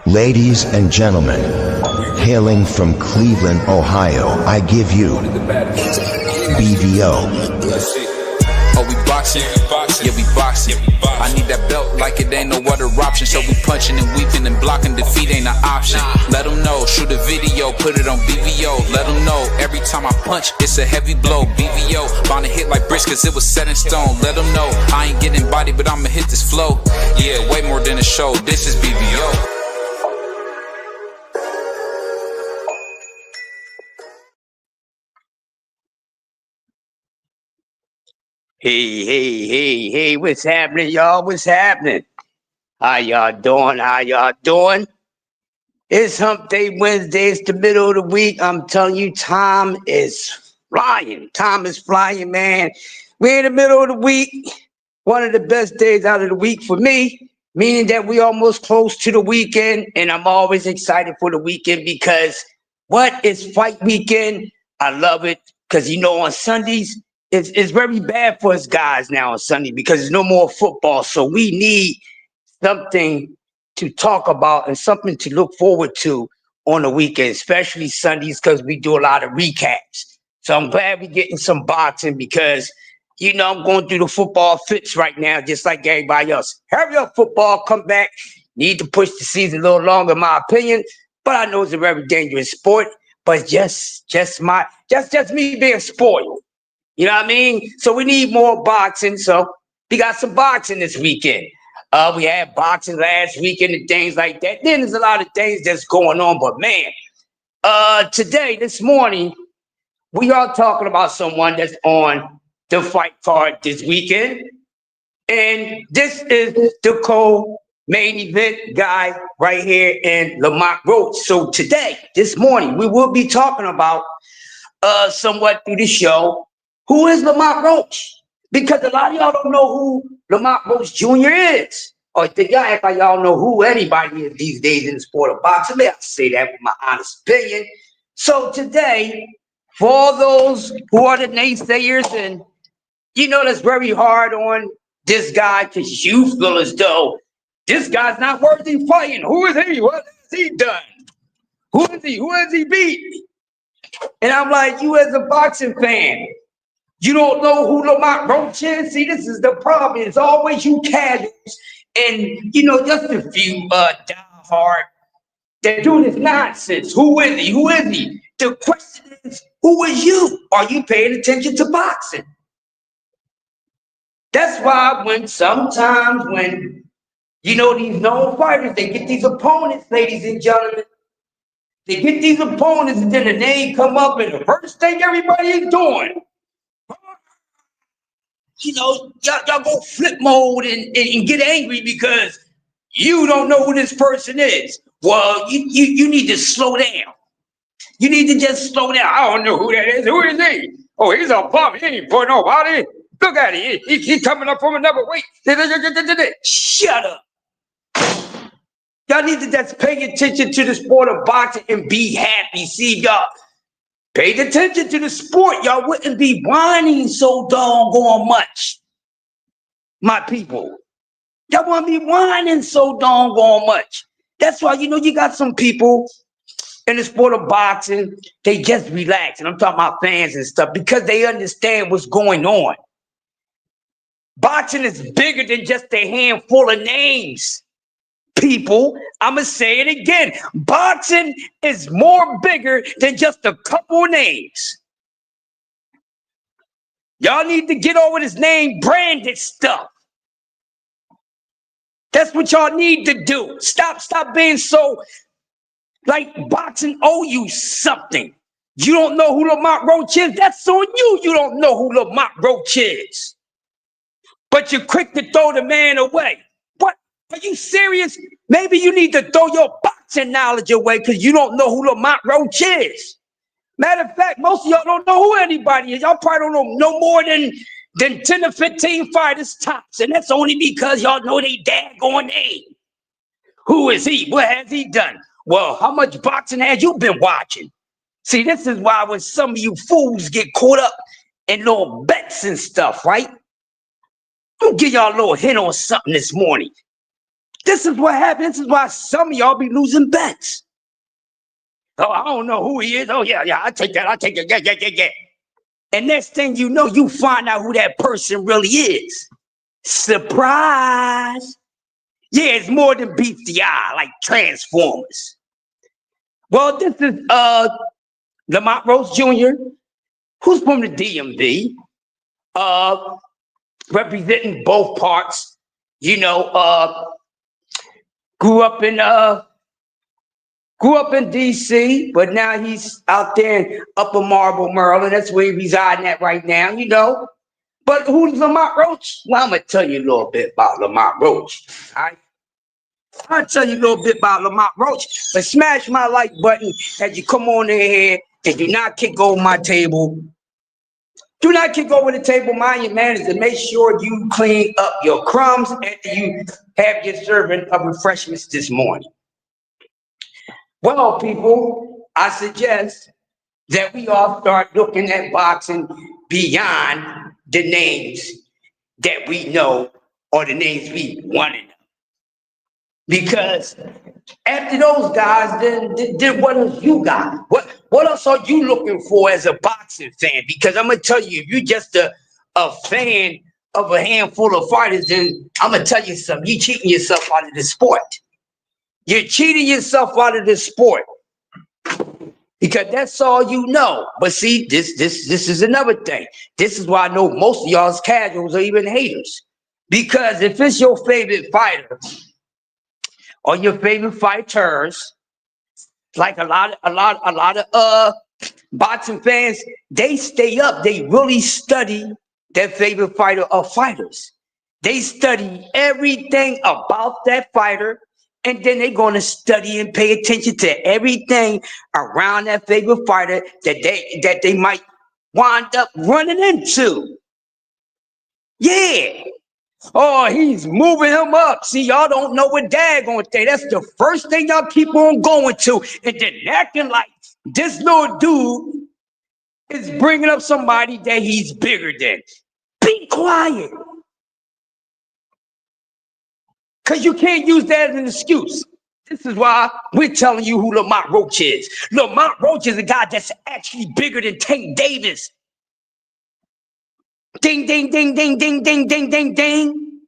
Ladies and gentlemen, hailing from Cleveland, Ohio, I give you BVO. Oh, we boxing? Yeah, we boxing. I need that belt like it ain't no other option. So we punching and weaving and blocking. Defeat ain't an option. Let them know. Shoot a video, put it on BVO. Let them know. Every time I punch, it's a heavy blow. BVO, bound to hit like bricks cause it was set in stone. Let them know. I ain't getting body, but I'ma hit this flow. Yeah, way more than a show. This is BVO. Hey, what's happening, y'all? What's happening? How y'all doing? It's Hump Day Wednesday. It's the middle of the week. I'm telling you, time is flying. Man. We're in the middle of the week. One of the best days out of the week for me, meaning that we almost close to the weekend, and I'm always excited for the weekend because what is fight weekend? I love it because, on Sundays, it's very bad for us guys now on Sunday because there's no more football. So we need something to talk about and something to look forward to on the weekend, especially Sundays, because we do a lot of recaps. So I'm glad we're getting some boxing because, I'm going through the football fits right now, just like everybody else. Hurry up, football, come back. Need to push the season a little longer, in my opinion. But I know it's a very dangerous sport. But just me being spoiled. You know what I mean? So we need more boxing. So we got some boxing this weekend. We had boxing last weekend and things like that. Then there's a lot of things that's going on. But man, this morning, we are talking about someone that's on the fight card this weekend. And this is the co-main event guy right here in Lamont Roach. So this morning, we will be talking about somewhat through the show. Who is Lamont Roach? Because a lot of y'all don't know who Lamont Roach Jr. is. Or y'all act like y'all know who anybody is these days in the sport of boxing. I'll say that with my honest opinion. So today, for all those who are the naysayers, and that's very hard on this guy because you feel as though this guy's not worthy fighting. Who is he? What has he done? Who is he? Who has he beat? And I'm like, you as a boxing fan, you don't know who Lamont Roach is? See, this is the problem. It's always you casuals and, just a few diehard that do this nonsense. Who is he? Who is he? The question is, who is you? Are you paying attention to boxing? That's why sometimes when these known fighters, they get these opponents, ladies and gentlemen, they get these opponents and then the name come up and the first thing everybody is doing, y'all go flip mode and get angry because you don't know who this person is. Well, you need to slow down. You need to just slow down. I don't know who that is. Who is he? Oh, he's a bum. He ain't for nobody. Look at him. He's coming up from another weight. Shut up. Y'all need to just pay attention to the sport of boxing and be happy. See, y'all paid attention to the sport, y'all wouldn't be whining so doggone much. My people. Y'all wouldn't be whining so doggone much. That's why, you got some people in the sport of boxing, they just relax. And I'm talking about fans and stuff because they understand what's going on. Boxing is bigger than just a handful of names. People, I'm going to say it again. Boxing is more bigger than just a couple names. Y'all need to get over this name branded stuff. That's what y'all need to do. Stop being so like boxing owe you something. You don't know who Lamont Roach is? That's on you. You don't know who Lamont Roach is. But you're quick to throw the man away. What? Are you serious? Maybe you need to throw your boxing knowledge away because you don't know who Lamont Roach is. Matter of fact, most of y'all don't know who anybody is. Y'all probably don't know no more than 10 to 15 fighters tops. And that's only because y'all know they daggone name. Who is he? What has he done? Well, how much boxing has you been watching? See, this is why when some of you fools get caught up in little bets and stuff, right? I'm gonna give y'all a little hint on something this morning. This is what happens. This is why some of y'all be losing bets. Oh, I don't know who he is. Oh, yeah, I take that. I take it. Yeah. And next thing you know, you find out who that person really is. Surprise. Yeah, it's more than beats the eye, like Transformers. Well, this is Lamont Roach Jr., who's from the DMV, representing both parts. You know, grew up in DC, but now he's out there in Upper Marlboro, Maryland. That's where he's residing at right now, you know. But who's Lamont Roach? Well, I'm gonna tell you a little bit about Lamont Roach. All right. I'll tell you a little bit about Lamont Roach, but smash my like button as you come on in here and do not kick over my table. Do not kick over the table. Mind your manners and make sure you clean up your crumbs after you have your serving of refreshments this morning. Well, people, I suggest that we all start looking at boxing beyond the names that we know or the names we want to know. Because after those guys, then what else you got? What else are you looking for as a boxing fan? Because I'm gonna tell you, if you're just a fan of a handful of fighters, then I'm gonna tell you something. You're cheating yourself out of the sport. You're cheating yourself out of the sport. Because that's all you know. But see, this is another thing. This is why I know most of y'all's casuals or even haters. Because if it's your favorite fighter or your favorite fighters, like a lot of boxing fans, they stay up. They really study their favorite fighter or fighters. They study everything about that fighter, and then they're going to study and pay attention to everything around that favorite fighter that they might wind up running into. Yeah. Oh, he's moving him up. See, y'all don't know what Dad gonna say. That's the first thing y'all keep on going to, and then acting like this little dude is bringing up somebody that he's bigger than. Be quiet. Because you can't use that as an excuse. This is why we're telling you who Lamont Roach is. Lamont Roach is a guy that's actually bigger than Tank Davis. Ding, ding, ding, ding, ding, ding, ding, ding, ding.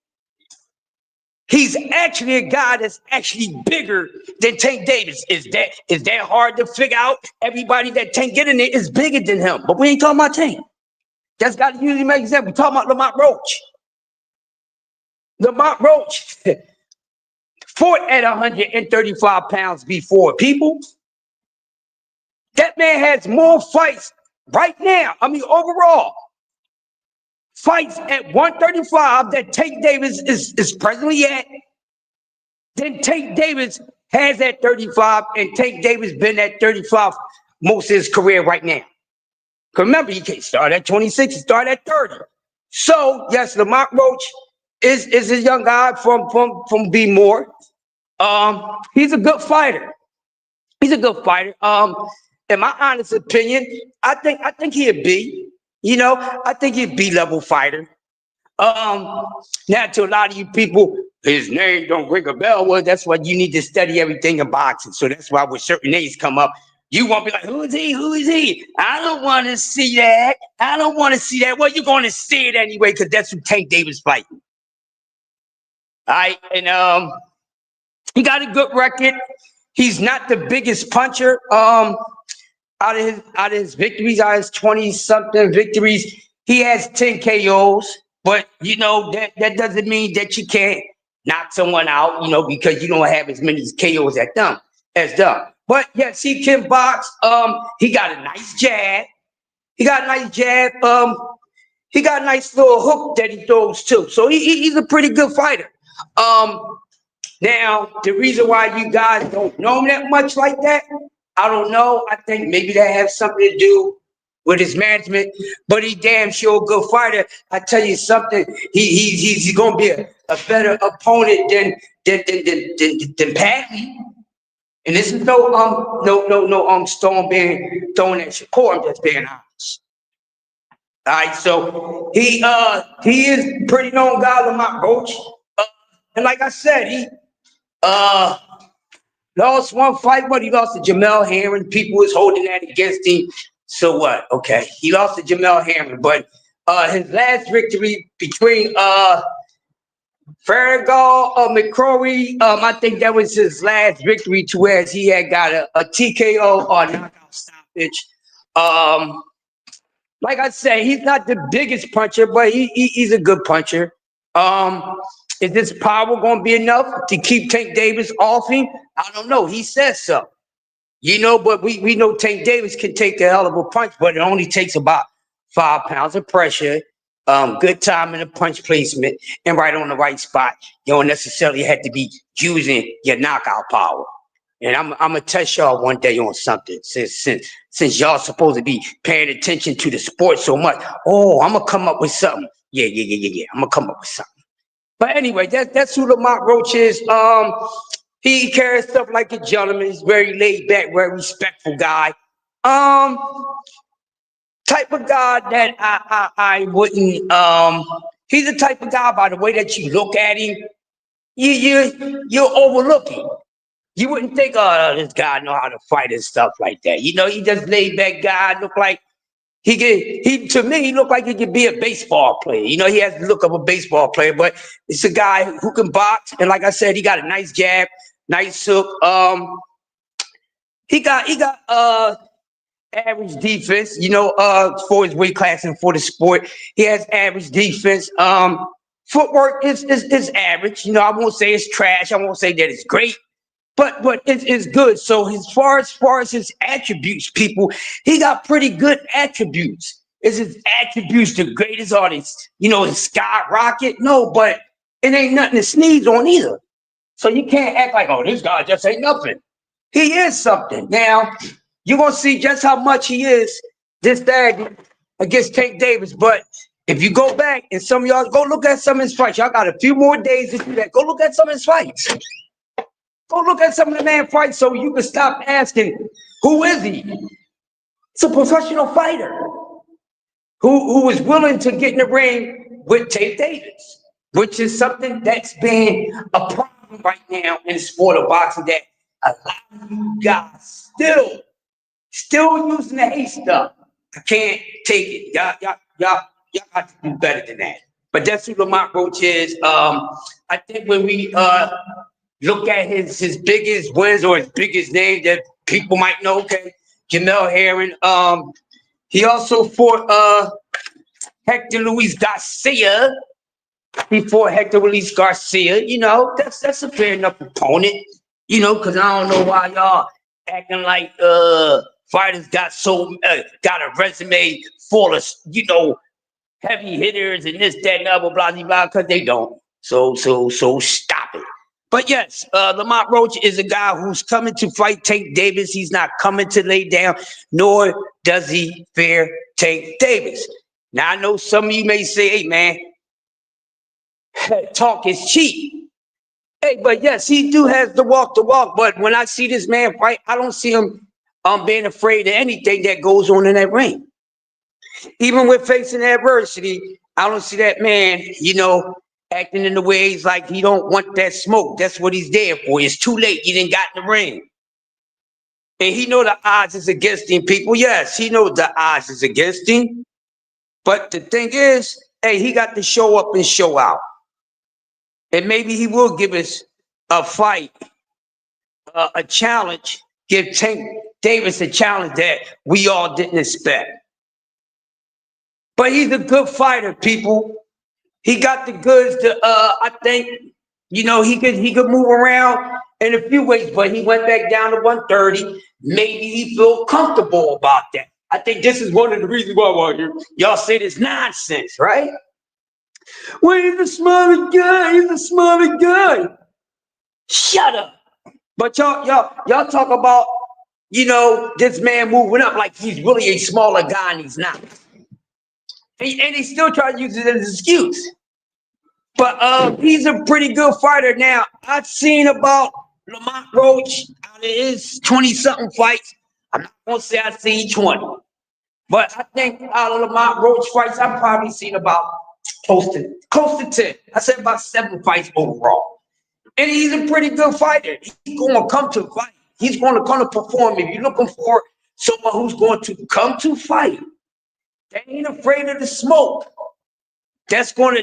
He's actually a guy that's actually bigger than Tank Davis. Is that hard to figure out? Everybody that Tank get in there is bigger than him. But we ain't talking about Tank. That's got to usually make sense. We're talking about Lamont Roach. Lamont Roach fought at 135 pounds before. People, that man has more fights right now. I mean, overall, fights at 135 that Tank Davis is presently at. Then Tank Davis has at 35, and Tank Davis been at 35 most of his career right now. Because remember, he can't start at 26, he started at 30. So, yes, Lamont Roach is a young guy from B. Moore. He's a good fighter. He's a good fighter. In my honest opinion, I think he'd be, I think he'd be B-level fighter. Now to a lot of you people, his name don't ring a bell. Well, that's why you need to study everything in boxing. So that's why when certain names come up, you won't be like, who is he? Who is he? I don't want to see that. I don't want to see that. Well, you're going to see it anyway, because that's who Tank Davis fighting. All right, and he got a good record. He's not the biggest puncher. Out of his victories, out of his 20-something victories, he has 10 KOs. But that doesn't mean that you can't knock someone out, because you don't have as many KOs as them. But yes, he can box. He got a nice jab. He got a nice little hook that he throws too. So he's a pretty good fighter. Now, the reason why you guys don't know him that much like that, I don't know. I think maybe that has something to do with his management, but he damn sure a good fighter. I tell you something, he's gonna be a better opponent than Padley. And this is no stone being thrown at Shakur. I'm just being honest. All right, so he is pretty known guy, Lamont Roach. And like I said, Uh, lost one fight, but he lost to Jamel Herring. People was holding that against him. So what? Okay, he lost to Jamel Herring, but his last victory between Farragut McCrory, I think that was his last victory, to where he had got a TKO or knockout stoppage. Like I said, he's not the biggest puncher, but he's a good puncher. Is this power going to be enough to keep Tank Davis off him? I don't know. He says so. But we know Tank Davis can take a hell of a punch, but it only takes about 5 pounds of pressure, good time in the punch placement, and right on the right spot. You don't necessarily have to be using your knockout power. And I'm gonna test y'all one day on something, since y'all supposed to be paying attention to the sport so much. Oh, I'm gonna come up with something. Yeah. I'm gonna come up with something. But anyway, that's who Lamont Roach is. He carries stuff like a gentleman. He's very laid back, very respectful guy. Type of guy that I wouldn't. He's the type of guy, by the way that you look at him, you're overlooking. You wouldn't think, oh, this guy know how to fight and stuff like that. He just laid back guy. Look like to me, he looked like he could be a baseball player. He has the look of a baseball player, but it's a guy who can box. And like I said, he got a nice jab, nice hook. He got average defense, for his weight class and for the sport. He has average defense. Footwork is average. I won't say it's trash. I won't say that it's great. But it's good. So as far as his attributes, people, he got pretty good attributes. Is his attributes the greatest artist? Skyrocket? No, but it ain't nothing to sneeze on either. So you can't act like, oh, this guy just ain't nothing. He is something. Now, you're gonna see just how much he is this day against Tank Davis. But if you go back and some of y'all go look at some of his fights, y'all got a few more days to do that. Go look at some of his fights. Go look at some of the man fights so you can stop asking, who is he? It's a professional fighter who is willing to get in the ring with Tank Davis, which is something that's been a problem right now in the sport of boxing, that a lot of you guys still using the hate stuff. I can't take it. Y'all got to do better than that. But that's who Lamont Roach is. I think when we look at his biggest wins or his biggest name that people might know, okay, Jamel Herring. He also fought Hector Luis Garcia. He fought Hector Luis Garcia. That's a fair enough opponent. Because I don't know why y'all acting like fighters got a resume full of heavy hitters and this, that, and other, blah, blah, blah, because they don't. So stop it. But yes, Lamont Roach is a guy who's coming to fight Tank Davis. He's not coming to lay down, nor does he fear Tank Davis. Now, I know some of you may say, hey, man, talk is cheap. Hey, but yes, he do have to walk the walk. But when I see this man fight, I don't see him being afraid of anything that goes on in that ring. Even with facing adversity, I don't see that man, acting in the ways like he don't want that smoke. That's what he's there for. It's too late. He didn't got in the ring. And he know the odds is against him, people. Yes, he knows the odds is against him. But the thing is, hey, he got to show up and show out. And maybe he will give us a fight, a challenge, give Tank Davis a challenge that we all didn't expect. But he's a good fighter, people. He got the goods to, I think, he could move around in a few ways, but he went back down to 130. Maybe he feel comfortable about that. I think this is one of the reasons why y'all say this nonsense, right? Well, he's a smarter guy. He's a smarter guy. Shut up. But y'all talk about, this man moving up like he's really a smaller guy and he's not. And he still try to use it as an excuse. But he's a pretty good fighter. Now, I've seen about Lamont Roach out of his 20-something fights. I'm not going to say I've seen 20. But I think out of Lamont Roach fights, I've probably seen about close to 10. I said about 7 fights overall. And he's a pretty good fighter. He's going to come to fight. He's going to come to perform. If you're looking for someone who's going to come to fight, they ain't afraid of the smoke. That's gonna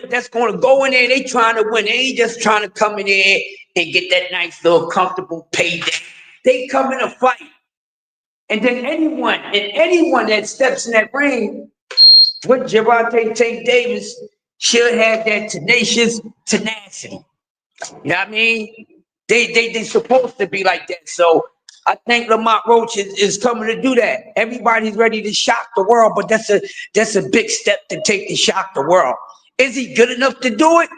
go in there. They trying to win. They ain't just trying to come in there and get that nice little comfortable payday. They come in to fight. And then anyone that steps in that ring with Gervonta Tank Davis should have that tenacious tenacity. You know what I mean? They supposed to be like that. So I think Lamont Roach is coming to do that. Everybody's ready to shock the world, but that's a big step to take to shock the world. Is he good enough to do it?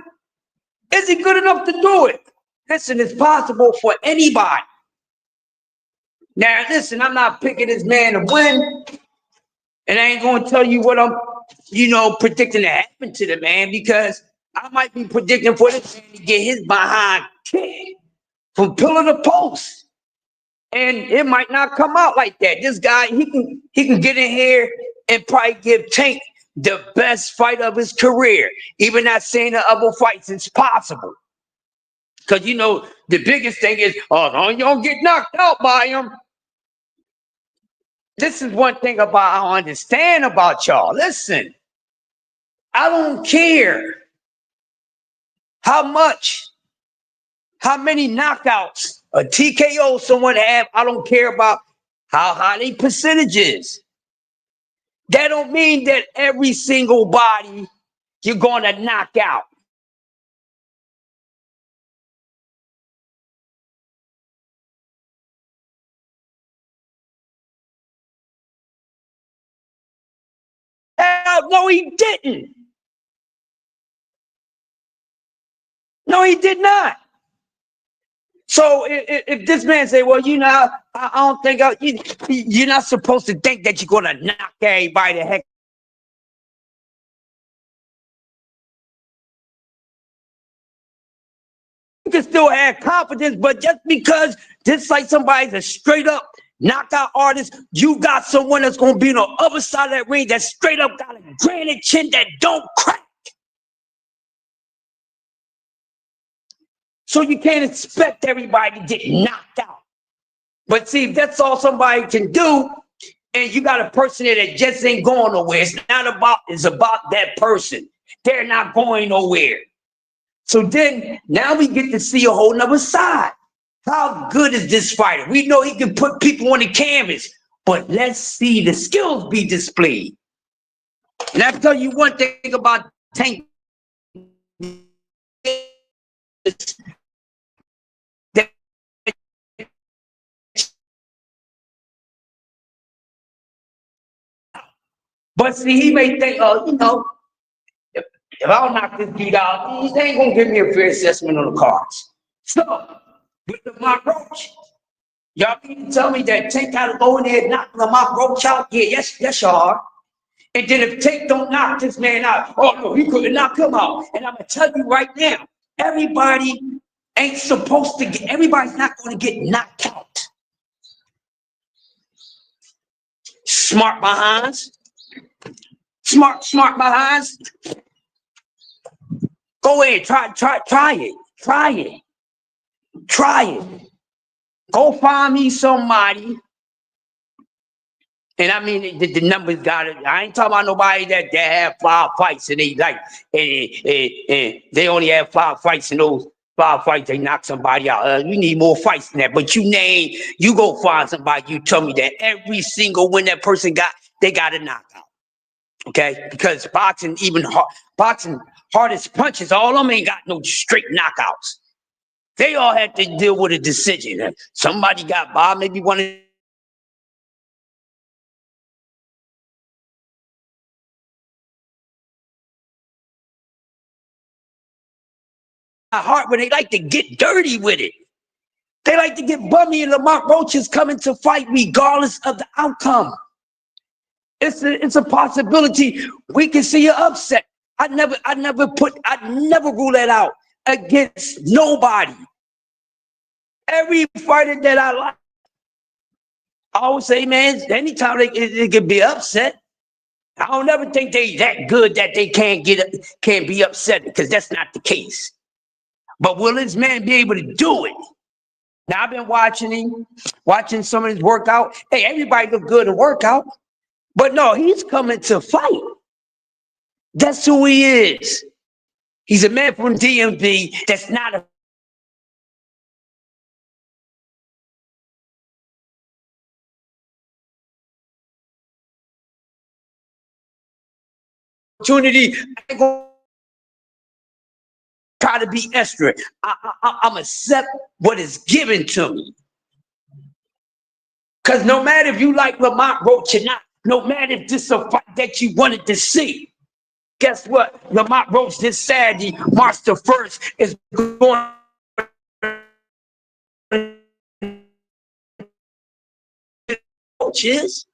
Is he good enough to do it? Listen, it's possible for anybody. Now, listen, I'm not picking this man to win, and I ain't going to tell you what I'm, predicting to happen to the man, because I might be predicting for this man to get his behind kicked from pillar to post. And it might not come out like that. This guy, he can get in here and probably give Tank the best fight of his career. Even not saying the other fights, it's possible. Because, the biggest thing is, you don't get knocked out by him. This is one thing I understand about y'all. Listen, I don't care how many knockouts a TKO someone have. I don't care about how high they percentage is. That don't mean that every single body you're going to knock out. Hell, no, he didn't. No, he did not. So if this man say, well, I don't think you're not supposed to think that you're going to knock everybody the heck. You can still have confidence, but just because this like somebody's a straight up knockout artist, you got someone that's going to be on the other side of that ring that straight up got a granite chin that don't crack. So you can't expect everybody to get knocked out. But see, if that's all somebody can do, and you got a person there that just ain't going nowhere, it's about that person. They're not going nowhere. So then now we get to see a whole nother side. How good is this fighter? We know he can put people on the canvas, but let's see the skills be displayed. And I'll tell you one thing about Tank. But see, he may think, if I don't knock this dude out, he ain't gonna give me a fair assessment on the cards. So, with Lamont Roach, y'all need to tell me that Tank gotta go in there and knock Lamont Roach out? Yeah, yes, y'all are. And then if Tank don't knock this man out, oh no, he couldn't knock him out. And I'm gonna tell you right now, everybody ain't supposed to get, everybody's not gonna get knocked out. Smart behinds. Smart behinds. Go ahead, try it. Go find me somebody. And I mean, the numbers got it. I ain't talking about nobody that have 5 fights and they like, and they only have 5 fights, and those 5 fights they knock somebody out. We need more fights than that. But you go find somebody. You tell me that every single win that person got, they got a knockout. Okay, because boxing hardest punches, all of them ain't got no straight knockouts. They all had to deal with a decision. Somebody got Bob, maybe one of heart, where they like to get dirty with it. They like to get bummy, and Lamont Roach is coming to fight regardless of the outcome. It's a possibility we can see an upset. I never rule that out against nobody. Every fighter that I like, I always say, man, anytime they can be upset. I don't ever think they that good that they can't be upset, because that's not the case. But will this man be able to do it? Now, I've been watching him, watching some of his workout. Hey, everybody look good in workout. But no, he's coming to fight. That's who he is. He's a man from DMV that's not a opportunity. I ain't gonna try to be extra. I'm accept what is given to me. Because no matter if you like Lamont Roach or not, no matter if this is a fight that you wanted to see, guess what? Lamont Roach this Saturday, March the 1st, is going is.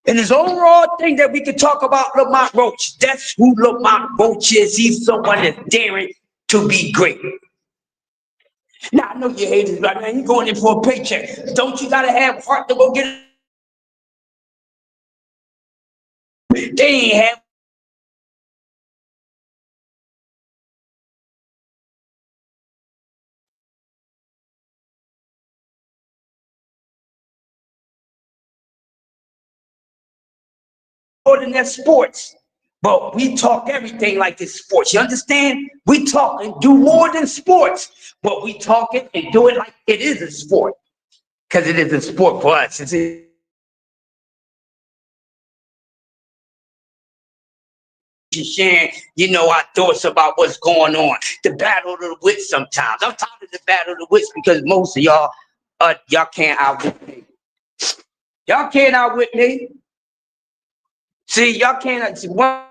And his overall thing that we can talk about Lamont Roach, that's who Lamont Roach is. He's someone that's daring to be great. Now, I know you haters, but man, you going in for a paycheck. Don't you got to have heart to go get it? They ain't have more than that sports. But we talk everything like it's sports. You understand? We talk and do more than sports. But we talk it and do it like it is a sport. Because it is a sport for us. It's sharing, our thoughts about what's going on. The battle of the wits sometimes. I'm tired of the battle of the wits because most of y'all can't outwit me. Y'all can't outwit me. See, y'all can't one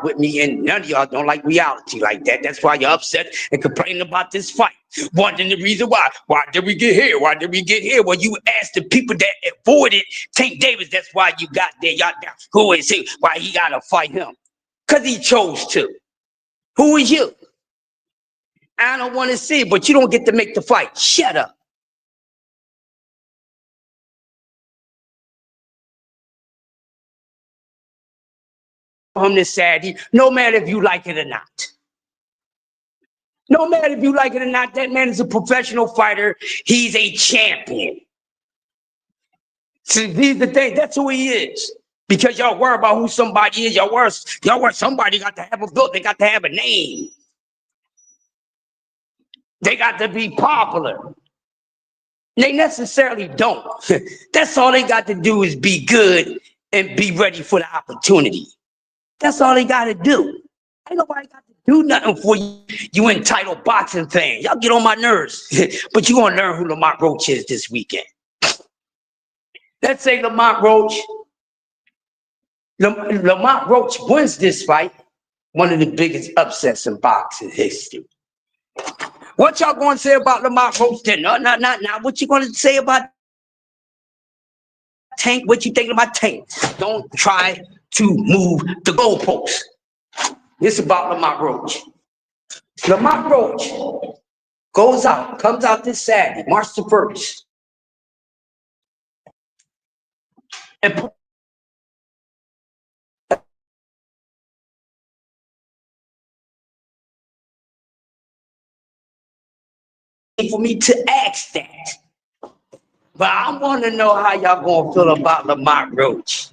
with me, and none of y'all don't like reality like that. That's why you're upset and complaining about this fight. Wondering the reason why. Why did we get here? Why did we get here? Well, you asked the people that avoided Tank Davis. That's why you got there. Y'all, who is he? Why he gotta fight him? Because he chose to. Who is you? I don't want to see it, but you don't get to make the fight. Shut up. On this Saturday, no matter if you like it or not. No matter if you like it or not, that man is a professional fighter. He's a champion. See, these are the things. That's who he is. Because y'all worry about who somebody is. Y'all worry somebody got to have a belt. They got to have a name. They got to be popular. They necessarily don't. That's all they got to do is be good and be ready for the opportunity. That's all they got to do. Ain't nobody got to do nothing for you, you entitled boxing fans. Y'all get on my nerves. But you're going to learn who Lamont Roach is this weekend. Let's say Lamont Roach wins this fight, one of the biggest upsets in boxing history. What y'all going to say about Lamont Roach then? No. What you going to say about Tank? What you thinking about Tank? Don't try to move the goalposts. This is about Lamont Roach. Lamont Roach comes out this Saturday, March the 1st. And for me to ask that. But I want to know how y'all gonna feel about Lamont Roach.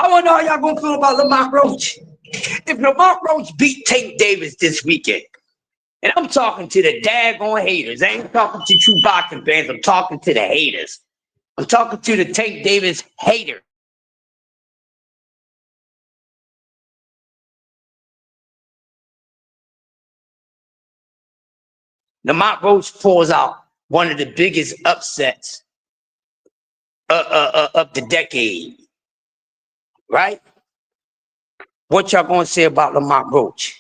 I want to know how y'all gonna feel about Lamont Roach. If Lamont Roach beat Tank Davis this weekend, and I'm talking to the daggone haters. I ain't talking to true boxing fans. I'm talking to the haters. I'm talking to the Tank Davis hater. Lamont Roach pulls out one of the biggest upsets of the decade. Right? What y'all gonna say about Lamont Roach?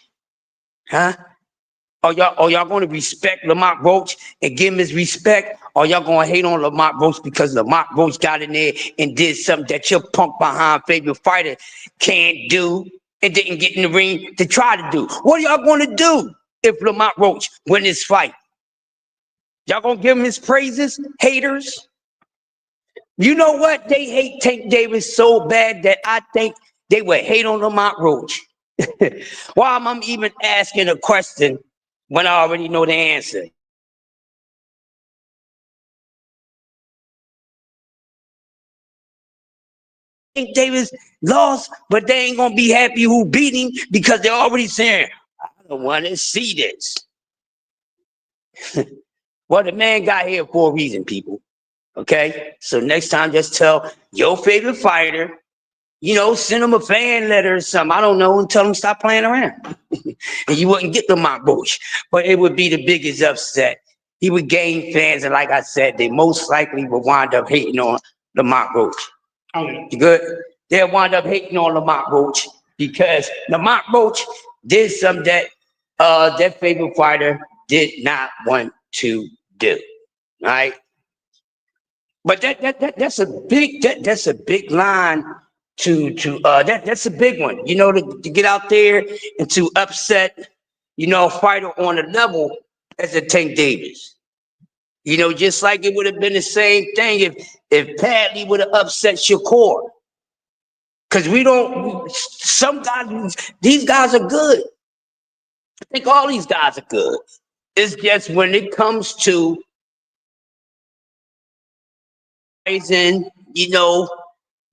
Huh? Are y'all gonna respect Lamont Roach and give him his respect? Or y'all gonna hate on Lamont Roach because Lamont Roach got in there and did something that your punk behind favorite fighter can't do and didn't get in the ring to try to do? What are y'all gonna do if Lamont Roach win this fight? Y'all gonna give him his praises, haters? You know what? They hate Tank Davis so bad that I think they would hate on Lamont Roach. Why am I even asking a question when I already know the answer? Davis lost, but they ain't gonna be happy who beat him because they're already saying, I don't want to see this. Well, the man got here for a reason, people. Okay? So next time, just tell your favorite fighter, send him a fan letter or something. I don't know, and tell him stop playing around. And you wouldn't get Lamont Roach, but it would be the biggest upset. He would gain fans, and like I said, they most likely would wind up hating on Lamont Roach. You good? They'll wind up hating on Lamont Roach because Lamont Roach did something that their favorite fighter did not want to do. Right? But that's a big line that's a big one, to get out there and to upset, a fighter on a level as a Tank Davis. Just like it would have been the same thing if Padley would have upset Shakur. Because these guys are good. I think all these guys are good. It's just when it comes to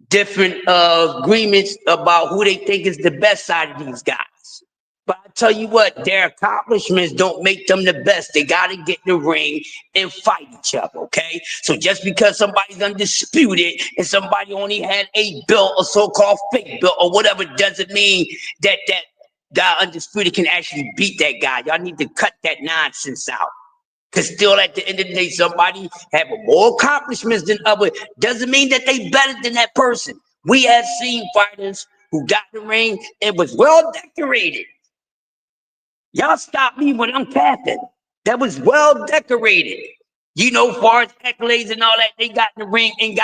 different agreements about who they think is the best side of these guys. But I tell you what, their accomplishments don't make them the best. They got to get in the ring and fight each other, okay? So just because somebody's undisputed and somebody only had a belt, a so-called fake belt or whatever, doesn't mean that guy undisputed can actually beat that guy. Y'all need to cut that nonsense out. Because still at the end of the day, somebody have more accomplishments than other. Doesn't mean that they better than that person. We have seen fighters who got in the ring and was well decorated. Y'all stop me when I'm capping. That was well decorated. Far as accolades and all that, they got in the ring and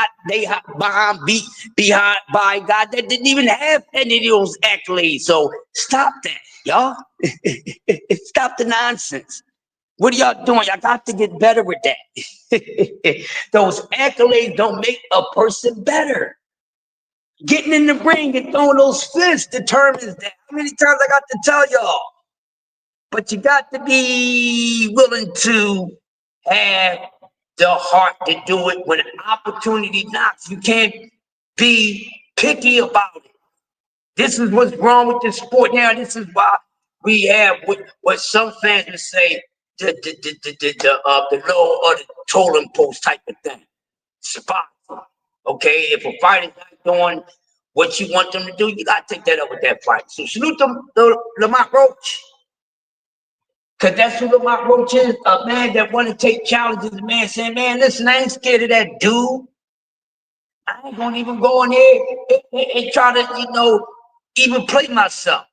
beat behind by a guy that didn't even have any of those accolades. So stop that, y'all. Stop the nonsense. What are y'all doing? Y'all got to get better with that. Those accolades don't make a person better. Getting in the ring and throwing those fists determines that. How many times I got to tell y'all? But you got to be willing to have the heart to do it when an opportunity knocks. You can't be picky about it. This is what's wrong with this sport now. This is why we have what some fans would say, the low or the totem post type of thing. Spot. Okay, if a fighter's not doing what you want them to do, you gotta take that up with that fight. So salute them, Lamont Roach. Because that's who Lamont Roach is, a man that want to take challenges, a man saying, man, listen, I ain't scared of that dude. I ain't gonna even go in here and try to, even play myself.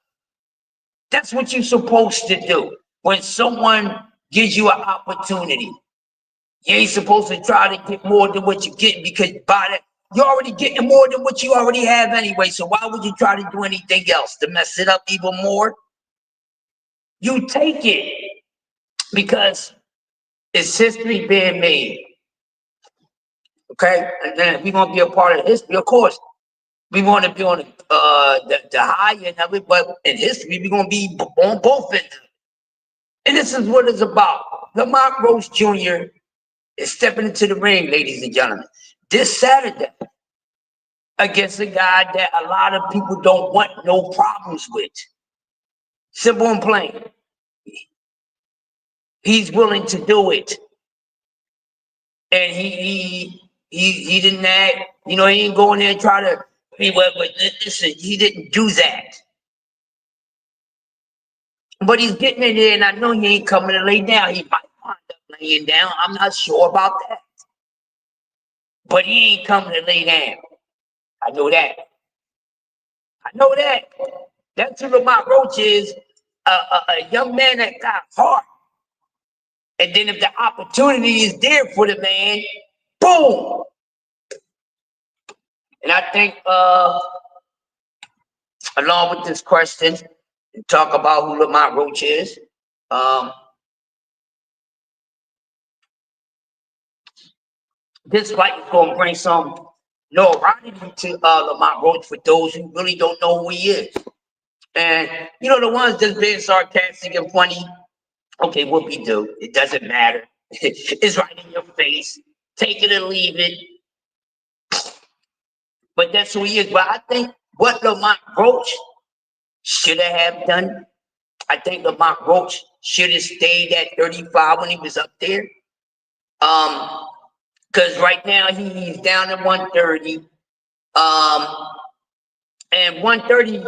That's what you're supposed to do. When someone gives you an opportunity, you ain't supposed to try to get more than what you're getting, because by that, you're already getting more than what you already have anyway. So why would you try to do anything else to mess it up even more? You take it because it's history being made. Okay? And then we're going to be a part of history, of course. We want to be on the high end of it, but in history, we're going to be on both ends. And this is what it's about. Lamont Roach Jr. is stepping into the ring, ladies and gentlemen, this Saturday against a guy that a lot of people don't want no problems with. Simple and plain. He's willing to do it. And he didn't act, he didn't go in there and try to, but listen, he didn't do that. But he's getting in there, and I know he ain't coming to lay down. He might wind up laying down. I'm not sure about that. But he ain't coming to lay down. I know that. I know that. That's who Lamont Roach is, a young man that got heart. And then if the opportunity is there for the man, boom. And I think along with this question, and talk about who Lamont Roach is, this fight is going to bring some notoriety to Lamont Roach for those who really don't know who he is. And you know, the ones just being sarcastic and funny, okay, whoopie do. It doesn't matter. It's right in your face. Take it or leave it. But that's who he is. But I think what Lamont Roach should have done, I think Lamont Roach should have stayed at 35 when he was up there. Because right now he's down at 130. And 130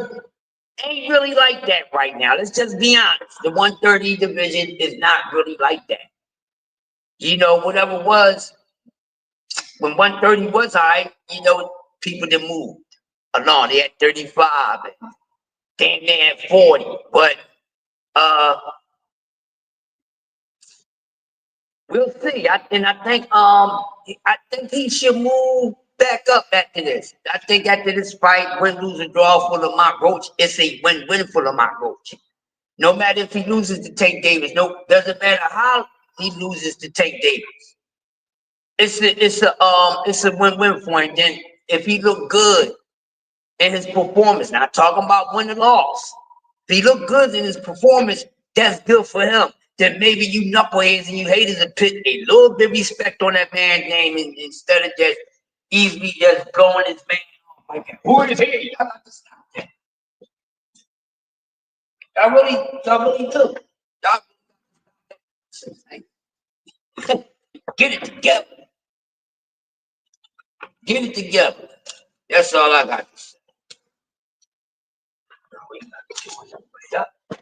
ain't really like that right now. Let's just be honest. The 130 division is not really like that. You know, whatever was, when 130 was high, you know, people didn't move along. They had 35 and damn they had 40. But we'll see. I think he should move back up after this. I think after this fight, win, lose, or draw for Lamont Roach, it's a win-win for Lamont Roach. No matter if he loses to Tank Davis, doesn't matter how he loses to Tank Davis. It's a win-win for him. Then if he look good in his performance, not talking about win or loss. If he look good in his performance, that's good for him. Then maybe you knuckleheads and you haters will put a little bit of respect on that man's name instead of just easily just blowing his man off like that. Who is he? I got to stop that. I really do. Get it together. Get it together. That's all I got to say.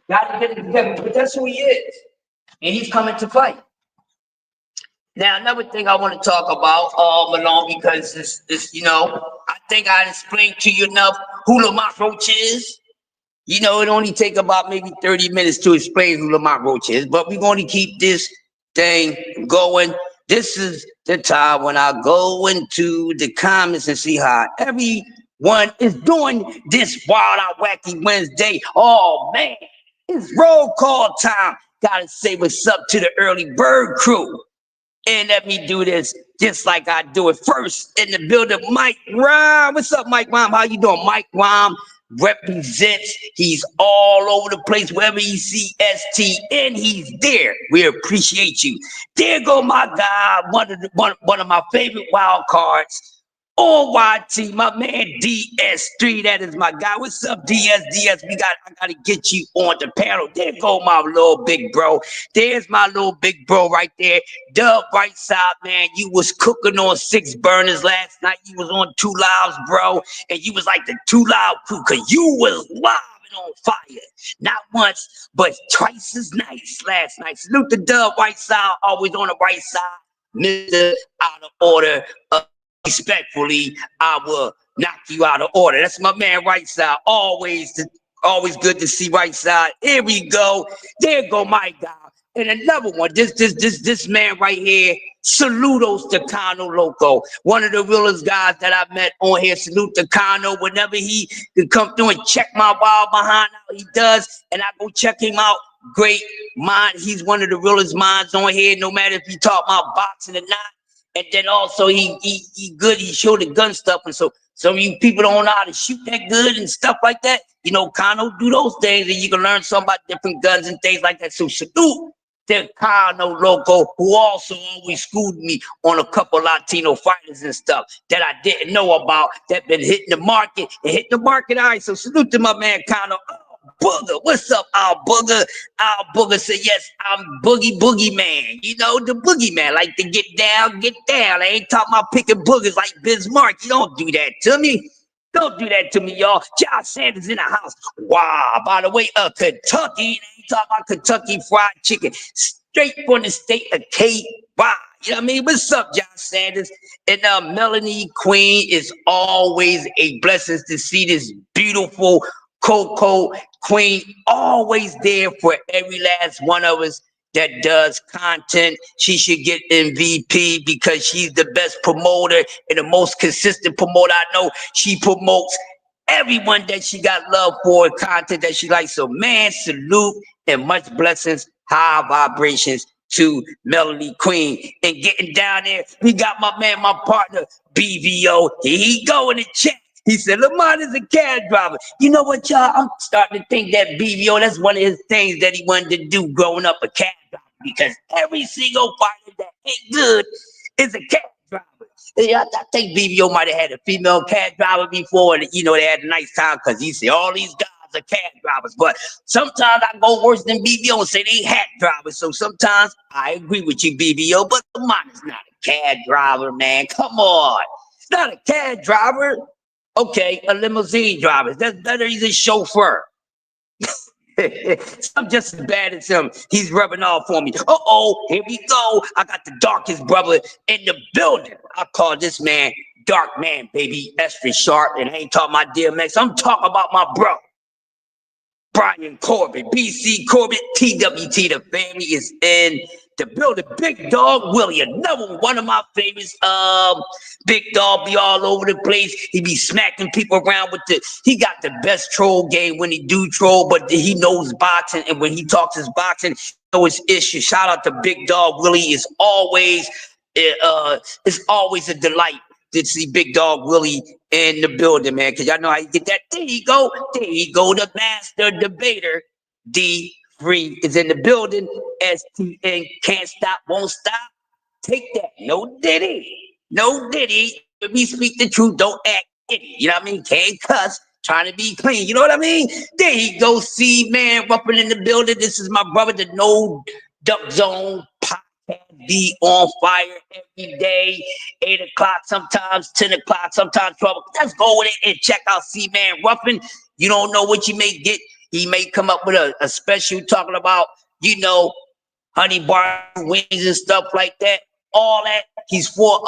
Gotta get it together, but that's who he is. And he's coming to fight. Now, another thing I want to talk about, Malone, because this, you know, I think I explained to you enough who Lamont Roach is. You know, it only take about maybe 30 minutes to explain who Lamont Roach is, but we're going to keep this thing going. This is the time when I go into the comments and see how everyone is doing this Wild Out Wacky Wednesday. Oh, man, it's roll call time. Gotta say what's up to the early bird crew. And let me do this just like I do it first in the building. Mike Rom. What's up, Mike Rom? How you doing? Mike Rom represents. He's all over the place. Wherever you see STN, he's there. We appreciate you. There go my guy, one of my favorite wild cards. On YT, my man DS3, that is my guy. What's up, DS? I gotta get you on the panel. There go my little big bro. There's my little big bro right there. Dub right side, man. You was cooking on 6 burners last night. You was on 2 lives, bro. And you was like the 2 live crew, cause you was live and on fire. Not once, but twice as nice last night. Salute the Dub right side, always on the right side. Mr. Out of order. Respectfully, I will knock you out of order. That's my man right side. Always good to see right side. Here we go. There go my guy. And another one. This man right here. Saludos to Kano Loco. One of the realest guys that I met on here. Salute to Kano. Whenever he can come through and check my wild behind out, he does. And I go check him out. Great mind. He's one of the realest minds on here. No matter if you talk about boxing or not. And then also he good, he showed the gun stuff. And so some of you people don't know how to shoot that good and stuff like that. You know, Kano do those things and you can learn something about different guns and things like that. So salute to Kano Loco, who also always schooled me on a couple Latino fighters and stuff that I didn't know about that been hitting the market and hitting the market. All right, so salute to my man Kano. Booger, what's up, Al Booger? Al Booger said, yes, I'm Boogie Man. You know, the Boogie Man, like to get down. I ain't talking about picking boogers like Bismarck. You don't do that to me. Don't do that to me, y'all. Josh Sanders in the house. Wow, by the way, Kentucky, ain't talking about Kentucky Fried Chicken. Straight from the state of KY. You know what I mean? What's up, Josh Sanders? And Melanie Queen, is always a blessing to see this beautiful Coco Queen, always there for every last one of us that does content. She should get MVP because she's the best promoter and the most consistent promoter I know. She promotes everyone that she got love for, content that she likes. So man, salute and much blessings, high vibrations to Melanie Queen. And getting down there, we got my man, my partner, BVO. Here he go in the chat. He said, Lamont is a cab driver. You know what, y'all? I'm starting to think that BBO, that's one of his things that he wanted to do growing up, a cab driver. Because every single fighter that ain't good is a cab driver. Yeah, I think BBO might have had a female cab driver before, and you know, they had a nice time because he said all these guys are cab drivers. But sometimes I go worse than BBO and say they hat drivers. So sometimes I agree with you, BBO, but Lamont is not a cab driver, man. Come on. It's not a cab driver. Okay, a limousine driver. That's better. He's a chauffeur. I'm just as bad as him. He's rubbing off on me. Uh-oh, here we go. I got the darkest brother in the building. I call this man Dark Man, baby. Extra sharp. And I ain't talking about DMX. I'm talking about my bro, Brian Corbett, BC Corbett, TWT. The family is in the building. Big Dog Willie, another one of my favorites. Big Dog be all over the place. He be smacking people around with he got the best troll game when he do troll, but he knows boxing. And when he talks his boxing, you know his issue. Shout out to Big Dog Willie. It's always a delight to see Big Dog Willie in the building, man. Cause y'all know how you get that. There you go. The master debater. D3 is in the building. STN can't stop, won't stop. Take that. No Diddy. No Diddy. If we speak the truth, don't act Diddy. You know what I mean? Can't cuss. Trying to be clean. You know what I mean? There you go. See, man, ruffling in the building. This is my brother, the No Duck Zone podcast. Be on fire every day. 8 o'clock, sometimes 10 o'clock, sometimes 12 o'clock. Let's go with it and check out C-Man Ruffin. You don't know what you may get. He may come up with a special talking about, you know, honey bar wings and stuff like that. All that. He's for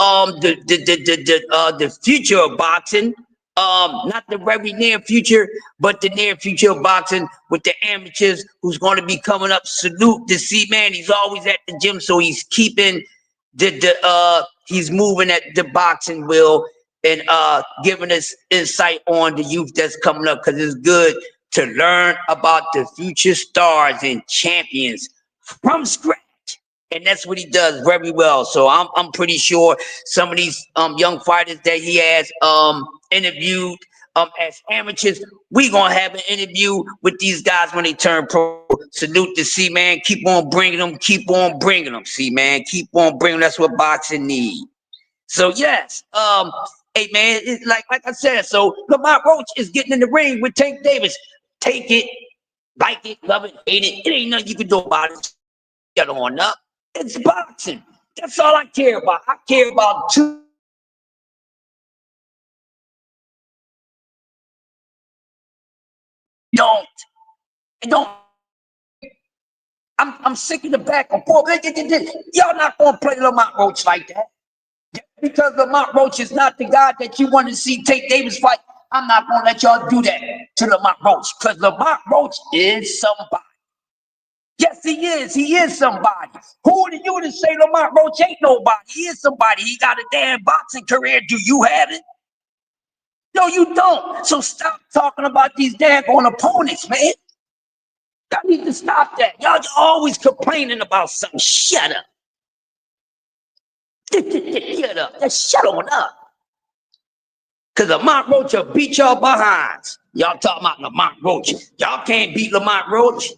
the future of boxing. Not the very near future, but the near future of boxing with the amateurs who's going to be coming up. Salute to C-Man. He's always at the gym, so he's keeping he's moving at the boxing wheel and giving us insight on the youth that's coming up, because it's good to learn about the future stars and champions from scratch. And that's what he does very well. So I'm pretty sure some of these young fighters that he has interviewed as amateurs, we gonna have an interview with these guys when they turn pro. Salute to C-Man. Keep on bringing them. Keep on bringing them. C-Man. Keep on bringing them. That's what boxing need. So yes, hey man, it's like I said. So Lamont Roach is getting in the ring with Tank Davis. Take it, like it, love it, hate it. It ain't nothing you can do about it. Get on up. It's boxing. That's all I care about. I care about two. Don't. I'm sick of the back and forth. Y'all not gonna play Lamont Roach like that. Because Lamont Roach is not the guy that you want to see Tank Davis fight. I'm not gonna let y'all do that to Lamont Roach, because Lamont Roach is somebody. Yes, he is. He is somebody. Who are you to say Lamont Roach ain't nobody? He is somebody. He got a damn boxing career. Do you have it? No, you don't. So stop talking about these daggone opponents, man. Y'all need to stop that. Y'all always complaining about something. Shut up. Shut up. Just shut on up. Because Lamont Roach will beat y'all behinds. Y'all talking about Lamont Roach. Y'all can't beat Lamont Roach.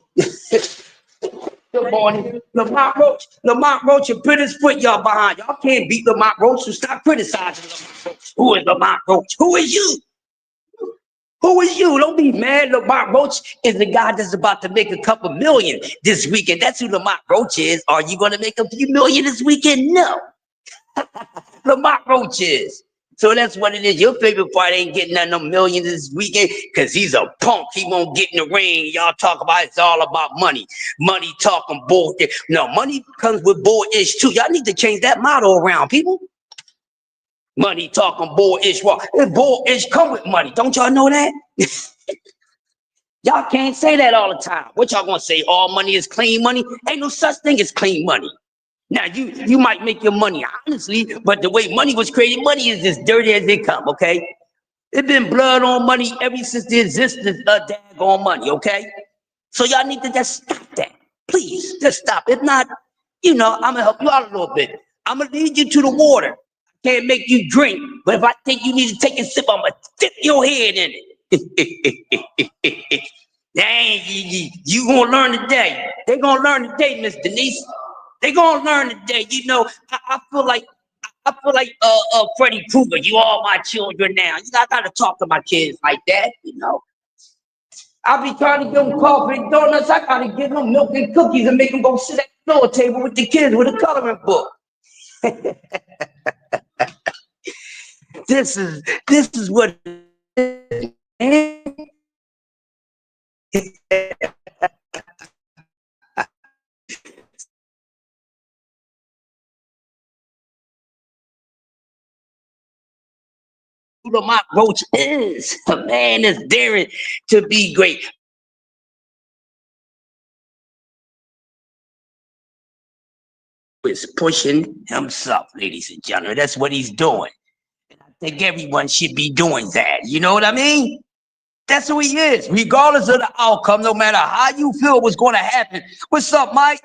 Good morning. Lamont Roach will put his foot y'all behind. Y'all can't beat Lamont Roach, so stop criticizing Lamont Roach. Who is Lamont Roach? Who is you? Who is you? Don't be mad. Lamont Roach is the guy that's about to make a couple million this weekend. That's who Lamont Roach is. Are you going to make a few million this weekend? No. Lamont Roach is. So that's what it is. Your favorite fight ain't getting none of no millions this weekend because he's a punk. He won't get in the ring. Y'all talk about it's all about money. Money talking bullshit. No, money comes with bull-ish too. Y'all need to change that motto around, people. Money talking bull-ish. Well, bull-ish come with money. Don't y'all know that? Y'all can't say that all the time. What y'all gonna say? All money is clean money? Ain't no such thing as clean money. Now, you might make your money honestly, but the way money was created, money is as dirty as it come, okay? It's been blood on money ever since the existence of daggone money, okay? So y'all need to just stop that. Please, just stop. If not, you know, I'm going to help you out a little bit. I'm going to lead you to the water. I can't make you drink But if I think you need to take a sip, I'm gonna dip your head in it. Dang, you gonna learn today. They gonna learn today, Miss Denise. They gonna learn today. You know, I feel like Freddy Krueger. You all my children now. You know, I gotta talk to my kids like that. You know, I be trying to give them coffee and donuts. I gotta give them milk and cookies and make them go sit at the floor table with the kids with a coloring book. This is what it is. Lamont Roach is a man that's daring to be great. Is pushing himself, ladies and gentlemen. That's what he's doing. And I think everyone should be doing that. You know what I mean? That's who he is, regardless of the outcome, no matter how you feel what's going to happen. What's up, Mike?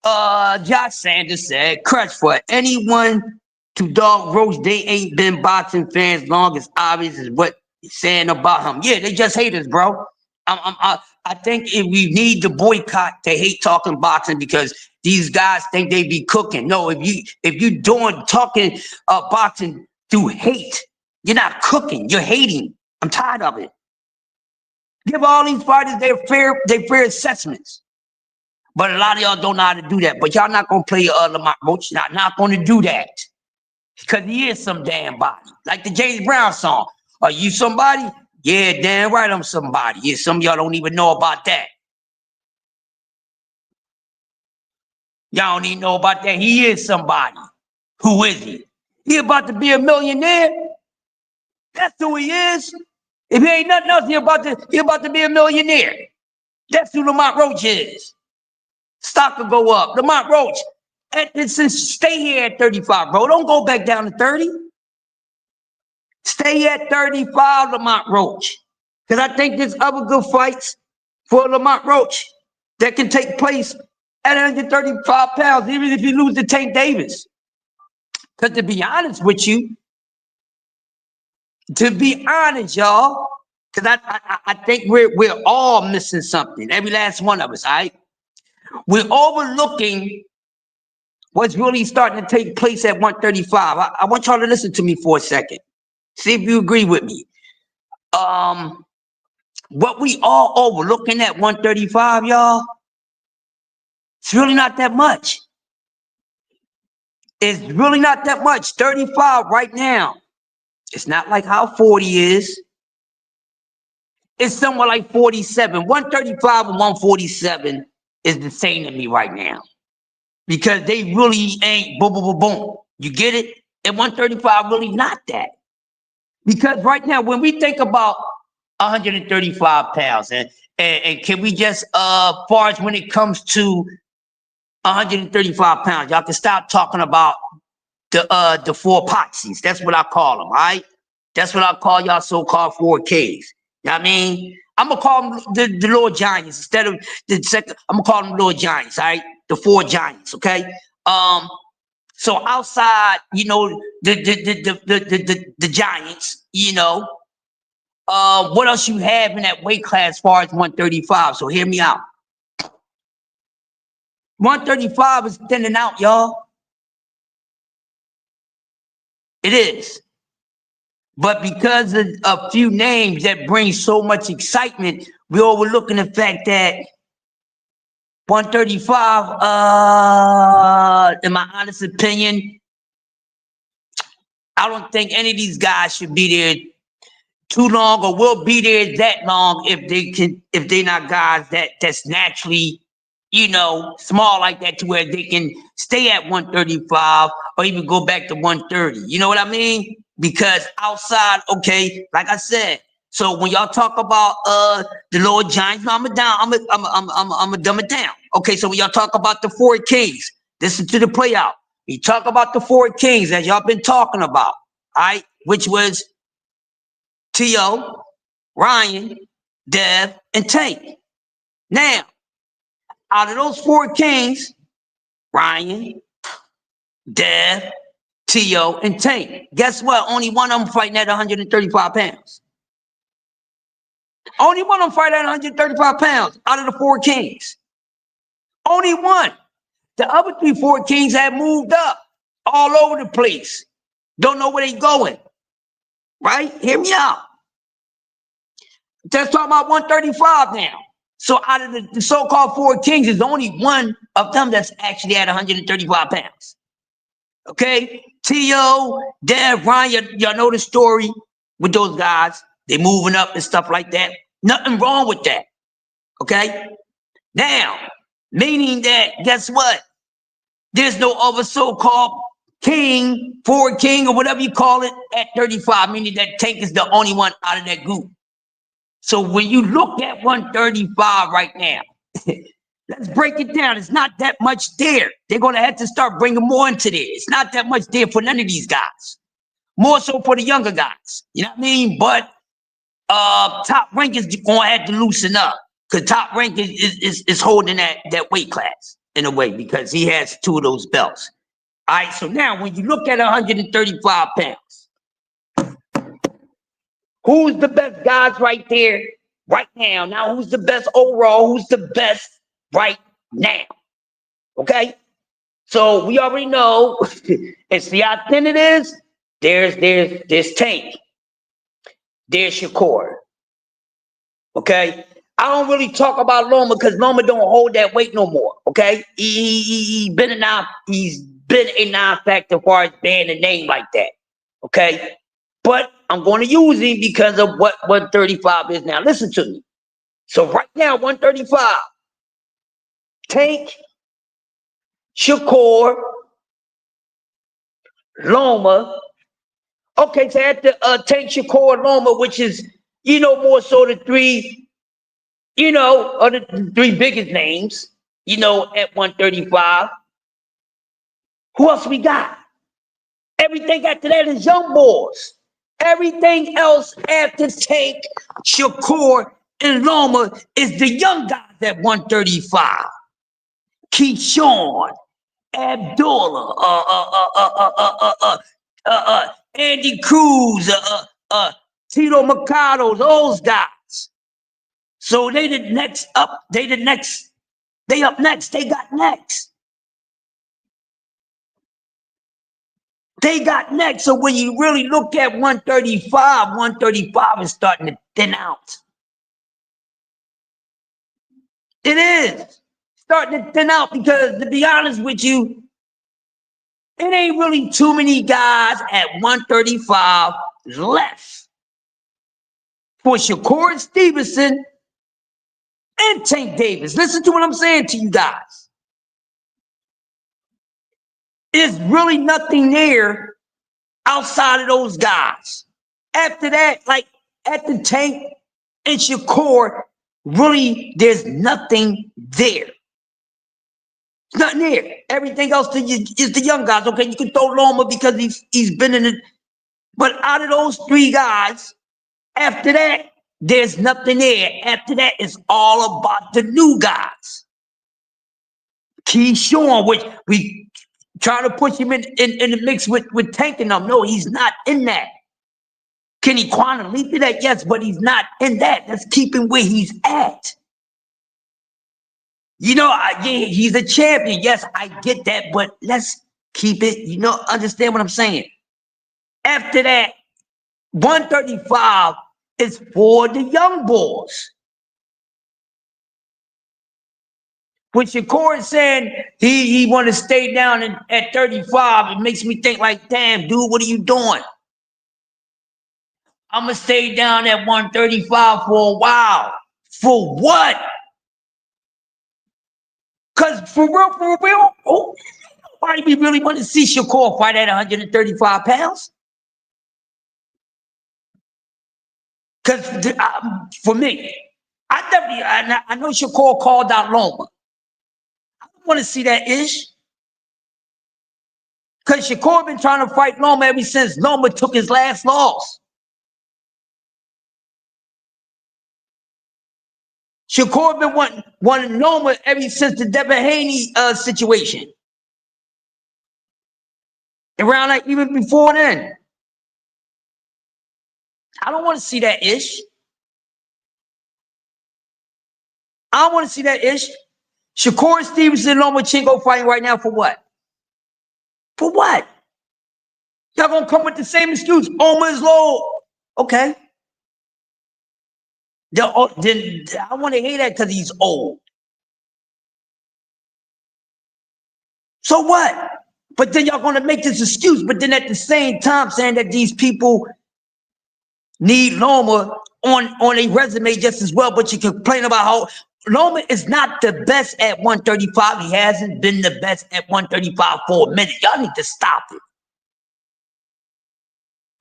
Josh Sanders said, crush for anyone to dog Roach, they ain't been boxing fans long as obvious as what he's saying about him. Yeah, they just haters, bro. I think if we need to boycott, they hate talking boxing because these guys think they be cooking. No, if you doing talking boxing through hate, you're not cooking, you're hating. I'm tired of it. Give all these fighters their fair assessments. But a lot of y'all don't know how to do that. But y'all not gonna play Lamont Roach. Not gonna do that. Because he is some damn body. Like the James Brown song. Are you somebody? Yeah, damn right I'm somebody. Yeah, some of y'all don't even know about that. Y'all don't even know about that. He is somebody. Who is he? He about to be a millionaire. That's who he is. If he ain't nothing else, he about to be a millionaire. That's who Lamont Roach is. Stock will go up. Lamont Roach, stay here at 35, bro. Don't go back down to 30. Stay at 35, Lamont Roach. Because I think there's other good fights for Lamont Roach that can take place at 135 pounds, even if you lose to Tank Davis. Because to be honest with you, y'all, because I think we're all missing something. Every last one of us, all right? We're overlooking what's really starting to take place at 135. I want y'all to listen to me for a second. See if you agree with me. What we all overlooking at 135, y'all, it's really not that much. It's really not that much. 35 right now. It's not like how 40 is. It's somewhere like 47. 135 and 147 is the same to me right now. Because they really ain't boom, boom, boom, boom. You get it? And 135 really not that. Because right now, when we think about 135 pounds, and can we just, far as when it comes to 135 pounds, y'all can stop talking about the four potsies. That's what I call them, all right? That's what I call y'all so-called 4Ks. You know what I mean? I'm going to call them the little giants instead of the second. I'm going to call them little giants, all right? The four giants, okay? So outside, you know, the giants, you know, what else you have in that weight class as far as 135? So hear me out. 135 is thinning out, y'all. It is. But because of a few names that bring so much excitement, we're overlooking the fact that 135, in my honest opinion, I don't think any of these guys should be there too long or will be there that long if they're not guys that's naturally, you know, small like that to where they can stay at 135 or even go back to 130. You know what I mean? Because outside, okay, like I said, so when y'all talk about the Lord Giants, no, I'm a dumb it down. Okay, so when y'all talk about the four kings, listen to the play out. You talk about the four kings as y'all been talking about, all right, which was T.O., Ryan, Dev, and Tank. Now, out of those four kings, Ryan, Dev, T.O., and Tank. Guess what? Only one of them fighting at 135 pounds. Only one of them fighting at 135 pounds out of the 4 kings. Only one. The other 4 kings have moved up all over the place. Don't know where they going. Right? Hear me out. Just talking about 135 now. So out of the so-called 4 kings, there's only one of them that's actually at 135 pounds. Okay? T.O., Dev, Ryan, y'all know the story with those guys. They moving up and stuff like that. Nothing wrong with that. Okay? Now, meaning that, guess what? There's no other so-called king, 4 king, or whatever you call it, at 35, meaning that Tank is the only one out of that group. So when you look at 135 right now, let's break it down. It's not that much there. They're going to have to start bringing more into there. It's not that much there for none of these guys. More so for the younger guys. You know what I mean? But Top Rank is going to have to loosen up, because Top Rank is holding that weight class in a way, because he has 2 of those belts. All right, so now when you look at 135 pounds, who's the best guys right there, right now? Now, who's the best overall? Who's the best right now? Okay? So we already know it's the alternatives. There's Tank. There's Shakur. Okay? I don't really talk about Loma because Loma don't hold that weight no more. Okay? He's been a non-factor as far as being a name like that. Okay? But I'm going to use him because of what 135 is now. Listen to me. So right now, 135, Tank, Shakur, Loma. Okay, so at the Tank, Shakur, Loma, which is, more so the 3, are the 3 biggest names, at 135. Who else we got? Everything after that is young boys. Everything else after Tank, Shakur, and Loma is the young guys at 135. Keyshawn, Abdullah, Andy Cruz, Tito Mercado, those guys. So they up next. They got next. They got next. So when you really look at 135 is starting to thin out. It is starting to thin out because, to be honest with you, it ain't really too many guys at 135 left for Shakur Stevenson and Tank Davis. Listen to what I'm saying to you guys. There's really nothing there outside of those guys. After that, like at the Tank and Shakur, really, there's nothing there. It's nothing there. Everything else is the young guys. Okay, you can throw Loma because he's been in it. But out of those 3 guys, after that, there's nothing there. After that, it's all about the new guys. Keyshawn, which we try to push him in the mix with Tank and them. No, he's not in that. Can he quantum leap to that? Yes, but he's not in that. Let's keep him where he's at. He's a champion. Yes, I get that, but let's keep it, understand what I'm saying. After that, 135 is for the young boys. When Shakur is saying he want to stay down at 35, it makes me think like, damn, dude, what are you doing? I'm going to stay down at 135 for a while. For what? Because for real, nobody we really want to see Shakur fight at 135 pounds. Because for me, I know Shakur called out Loma. I don't want to see that ish. Because Shakur been trying to fight Loma ever since Loma took his last loss. Shakur been wanting Loma ever since the Devin Haney situation. Around like even before then. I don't want to see that ish. I don't want to see that ish. Shakur Stevenson and Lomachenko fighting right now for what? For what? Y'all gonna come with the same excuse. Oma is low. Okay. Then I want to hear that because he's old. So what? But then y'all gonna make this excuse, but then at the same time saying that these people need Loma on a resume just as well, but you complain about how Loma is not the best at 135. He hasn't been the best at 135 for a minute. Y'all need to stop it.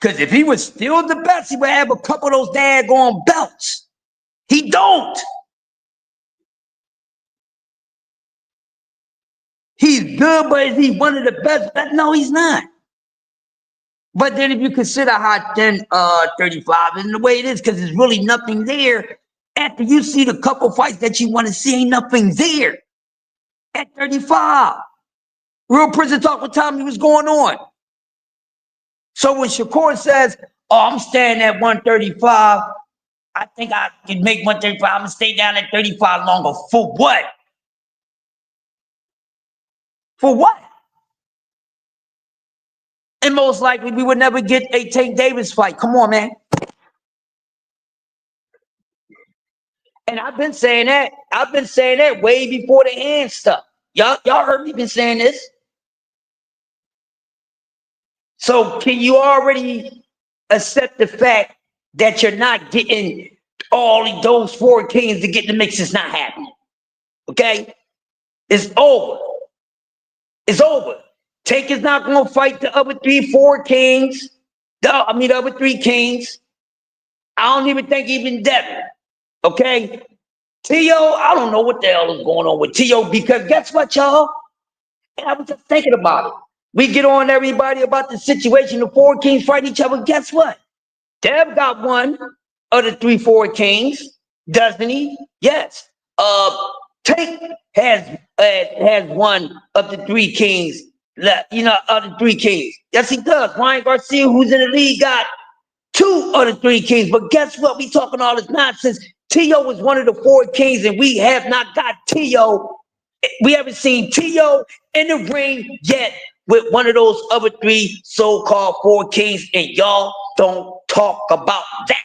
Because if he was still the best, he would have a couple of those daggone belts. He don't. He's good, but is he one of the best? No, he's not. But then if you consider how thin 35 is and the way it is, because there's really nothing there. After you see the couple fights that you want to see, ain't nothing there. At 35. Real prison talk with Tommy was going on. So when Shakur says, oh, I'm staying at 135, I think I can make 135. I'm going to stay down at 35 longer. For what? For what? And most likely we would never get a Tank Davis fight. Come on, man. And I've been saying that. I've been saying that way before the hand stuff. Y'all heard me been saying this. So can you already accept the fact that you're not getting all of those 4 kings to get the mix? Is not happening. Okay? It's over. It's over. Tank is not going to fight the other 4 kings. The other 3 kings. I don't even think even Devin. Okay? T.O., I don't know what the hell is going on with T.O. because guess what, y'all? And I was just thinking about it. We get on everybody about the situation. The 4 kings fight each other. Guess what? Dev got one of the 4 kings, doesn't he? Yes. Tank has one of the 3 kings left. Of the 3 kings. Yes, he does. Ryan Garcia, who's in the league, got 2 of the 3 kings. But guess what? We talking all this nonsense. T.O. was one of the 4 kings, and we have not got T.O. We haven't seen T.O. in the ring yet with one of those other 3 so-called 4 kings, and y'all don't talk about that.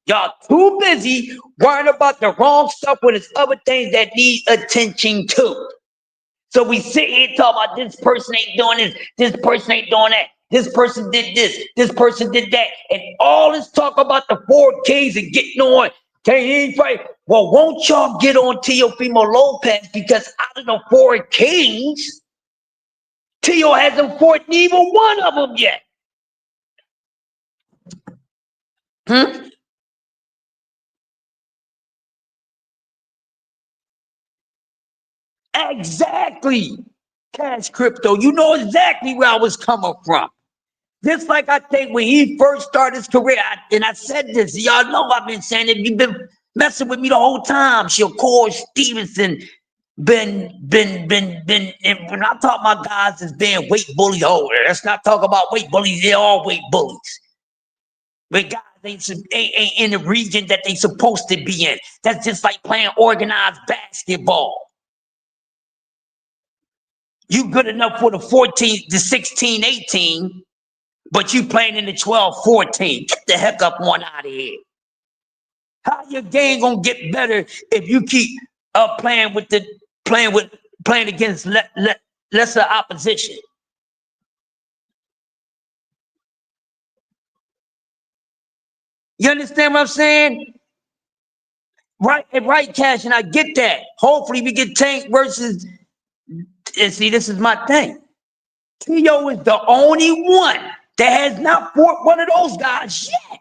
Y'all too busy worrying about the wrong stuff when it's other things that need attention too. So we sit here and talk about this person ain't doing this person ain't doing that. This person did this person did that. And all this talk about the 4 kings and getting on. Can't even fight. Well, won't y'all get on Teofimo Lopez? Because out of the 4 kings, Teo hasn't fought neither one of them yet. Exactly. Cash Crypto. You know exactly where I was coming from. Just like I think when he first started his career, and I said this, y'all know I've been saying it. You've been messing with me the whole time. Shakur Stevenson been, and when I talk about guys as being weight bullies, let's not talk about weight bullies. They're all weight bullies. But guys ain't in the region that they supposed to be in. That's just like playing organized basketball. You good enough for the 14, the 16, 18, but you playing in the 12, 14. Get the heck up on out of here. How your game gonna get better if you keep playing against lesser opposition? You understand what I'm saying? Right, Cash, and I get that. Hopefully we get Tank versus, and see, this is my thing. T.O. is the only one that has not fought one of those guys yet.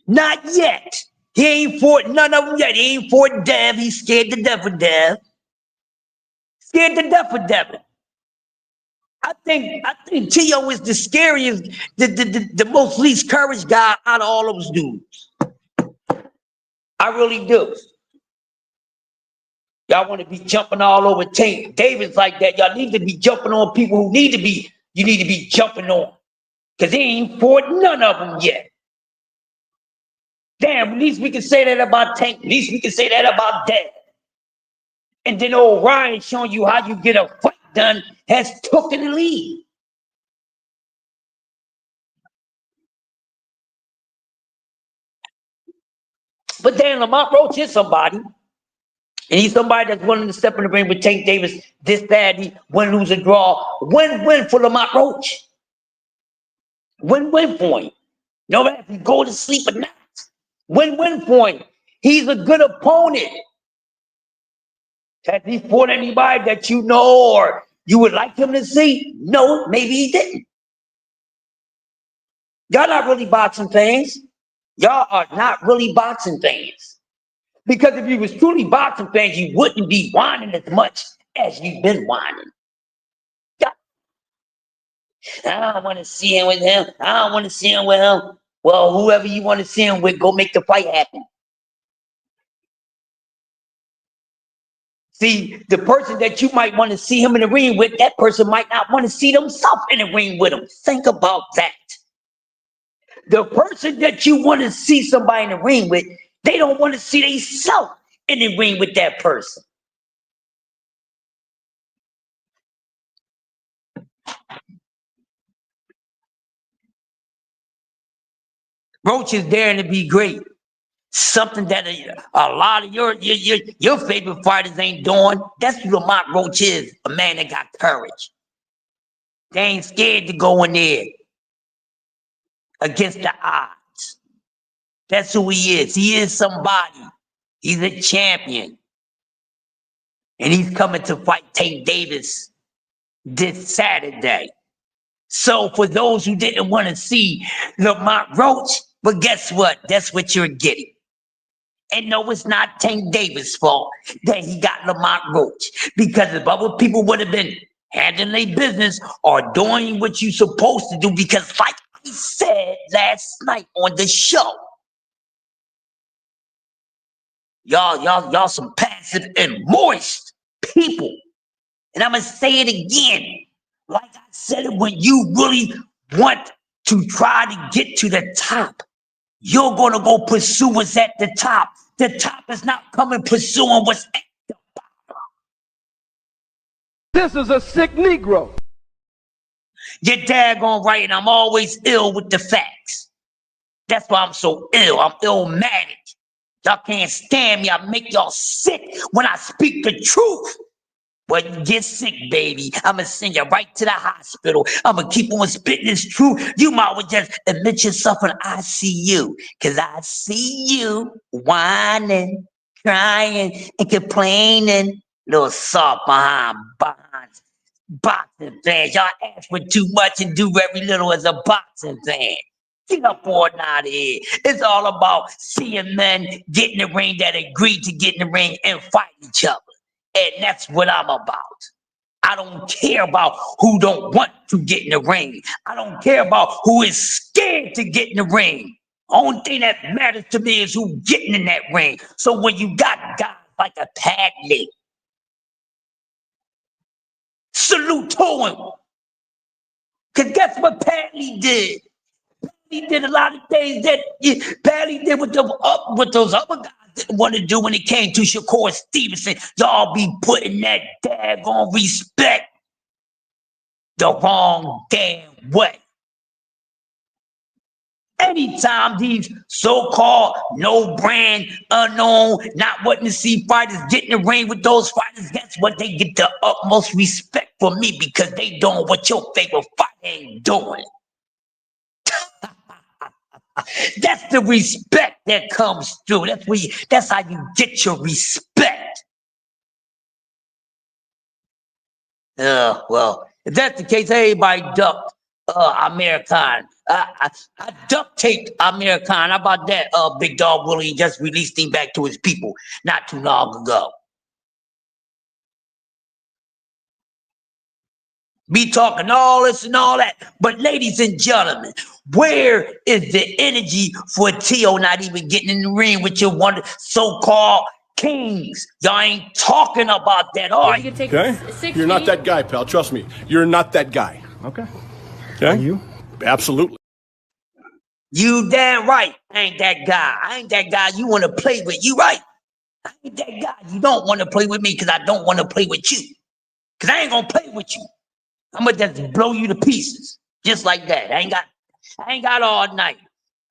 Not yet. He ain't fought none of them yet. He ain't fought Dev. He's scared to death of Dev. Scared to death of Devin. I think T.O. is the scariest, the most least courage guy out of all those dudes. I really do. Y'all want to be jumping all over Tank Davis like that. Y'all need to be jumping on people who need to be, you need to be jumping on. Because he ain't fought none of them yet. Damn, at least we can say that about Tank. At least we can say that about Dad. And then old Ryan showing you how you get a fight done has took in the lead. But then Lamont Roach is somebody. And he's somebody that's willing to step in the ring with Tank Davis this Saturday, win, lose, or draw. Win for Lamont Roach. Win for him. No matter if he go to sleep or not. Win for him. He's a good opponent. Has he fought anybody that you know or you would like him to see? No, maybe he didn't. Y'all not really boxing fans. Y'all are not really boxing fans. Because if you was truly boxing fans, you wouldn't be whining as much as you've been whining. I don't want to see him with him. I don't want to see him with him. Well, whoever you want to see him with, go make the fight happen. See, the person that you might want to see him in the ring with, that person might not want to see themselves in the ring with him. Think about that. The person that you want to see somebody in the ring with, they don't want to see themselves in the ring with that person. Roach is daring to be great. Something that a lot of your favorite fighters ain't doing. That's what Lamont Roach is, a man that got courage. They ain't scared to go in there against the odds. That's who he is. He is somebody. He's a champion. And he's coming to fight Tank Davis this Saturday. So for those who didn't want to see Lamont Roach, but guess what? That's what you're getting. And no, it's not Tank Davis' fault that he got Lamont Roach. Because if other people would have been handling their business or doing what you're supposed to do, because like I said last night on the show, y'all some passive and moist people. And I'm going to say it again. Like I said it, when you really want to try to get to the top, you're going to go pursue what's at the top. The top is not coming pursuing what's at the bottom. This is a sick Negro. You're daggone right, and I'm always ill with the facts. That's why I'm so ill. I'm illmatic. Y'all can't stand me. I make y'all sick when I speak the truth. Well, you get sick, baby. I'm going to send you right to the hospital. I'm going to keep on spitting this truth. You might well just admit yourself in ICU. Because I see you whining, crying, and complaining. Little soft behind boxing fans. Y'all ask for too much and do very little as a boxing fan. Get up on out of here. It's all about seeing men get in the ring that agree to get in the ring and fight each other. And that's what I'm about. I don't care about who don't want to get in the ring. I don't care about who is scared to get in the ring. Only thing that matters to me is who getting in that ring. So when you got guys like a Padley, salute to him. Because guess what Padley did? He did a lot of things that Padley did with those other guys didn't want to do when it came to Shakur Stevenson. Y'all be putting that daggone respect the wrong damn way. Anytime these so-called no-brand, unknown, not wanting to see fighters get in the ring with those fighters, that's what they get the utmost respect for me because they doing what your favorite fighter ain't doing. That's the respect that comes through. That's how you get your respect. Well, if that's the case, everybody ducked American. I duct taped American. How about that? Big Dog Willie just released him back to his people not too long ago. Be talking all this and all that. But ladies and gentlemen, where is the energy for T.O. not even getting in the ring with your so-called Kings. Y'all ain't talking about that, all right? Okay? You're not that guy, pal. Trust me. You're not that guy. Okay. Okay? Are you? Absolutely. You damn right. I ain't that guy. I ain't that guy you want to play with. You right. I ain't that guy. You don't want to play with me because I don't want to play with you. Because I ain't going to play with you. I'm going to just blow you to pieces. Just like that. I ain't got all night.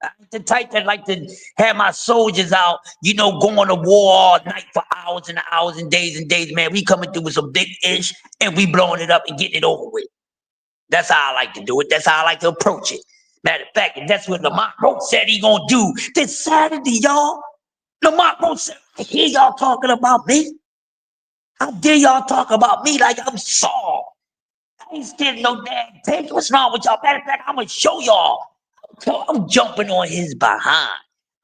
I ain't the type that like to have my soldiers out, going to war all night for hours and hours and days, man. We coming through with some big ish and we blowing it up and getting it over with. That's how I like to do it. That's how I like to approach it. Matter of fact, and that's what Lamont Roach said he gonna do this Saturday, y'all. Lamont Roach said, I hear y'all talking about me. How dare y'all talk about me like I'm Saul? I ain't scared of no damn take. What's wrong with y'all? Matter of fact, I'm gonna show y'all. I'm jumping on his behind.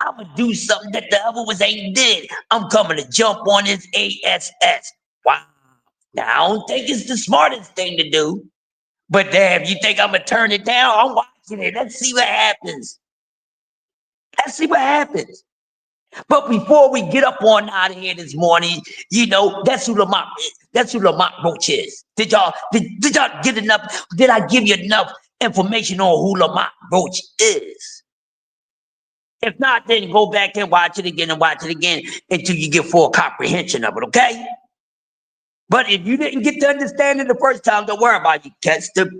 I'm gonna do something that the other ones ain't did. I'm coming to jump on his ASS. Wow. Now, I don't think it's the smartest thing to do. But damn, you think I'm gonna turn it down? I'm watching it. Let's see what happens. Let's see what happens. But before we get up on out of here this morning, that's who Lamont is. That's who Lamont Roach is. Did y'all get enough? Did I give you enough information on who Lamont Roach is? If not, then go back and watch it again until you get full comprehension of it, okay? But if you didn't get to understand it the first time, don't worry about it. You catch the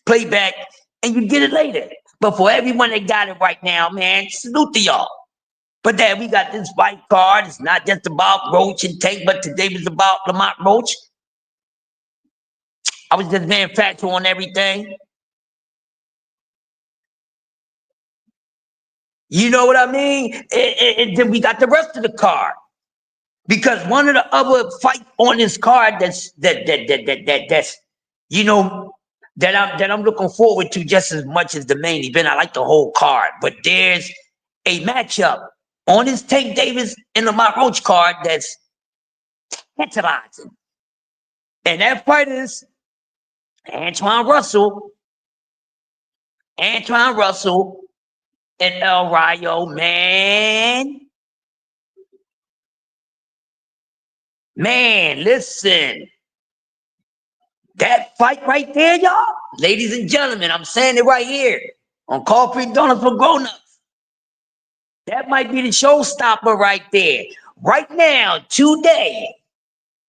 playback and you get it later. But for everyone that got it right now, man, salute to y'all. But then we got this fight card. It's not just about Roach and Tank, but today was about Lamont Roach. I was just being factual on everything. You know what I mean? And then we got the rest of the card. Because one of the other fights on this card that I'm looking forward to just as much as the main event. I like the whole card, but there's a matchup on this Tank Davis and Lamont Roach card that's tantalizing. And that fight is Antoine Russell and El Rayo, man. Man, listen. That fight right there, y'all. Ladies and gentlemen, I'm saying it right here on Coffee and Donuts for Grown-Ups. That might be the showstopper right there. Right now, today,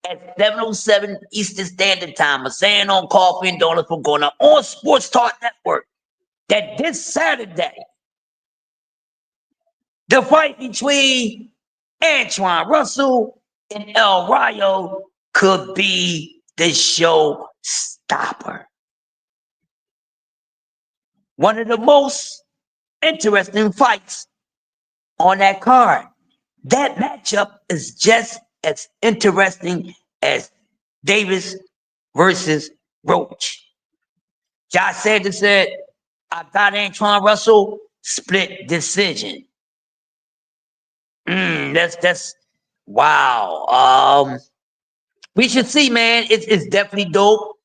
at 7:07 Eastern Standard Time, I'm saying on Coffee and Donuts for Grown-Ups on Sports Talk Network that this Saturday, the fight between Antoine Russell and El Rayo could be the showstopper. One of the most interesting fights on that card. That matchup is just as interesting as Davis versus Roach. Josh Sanders said, I got Antoine Russell, split decision. That's wow. We should see, man. It's definitely dope.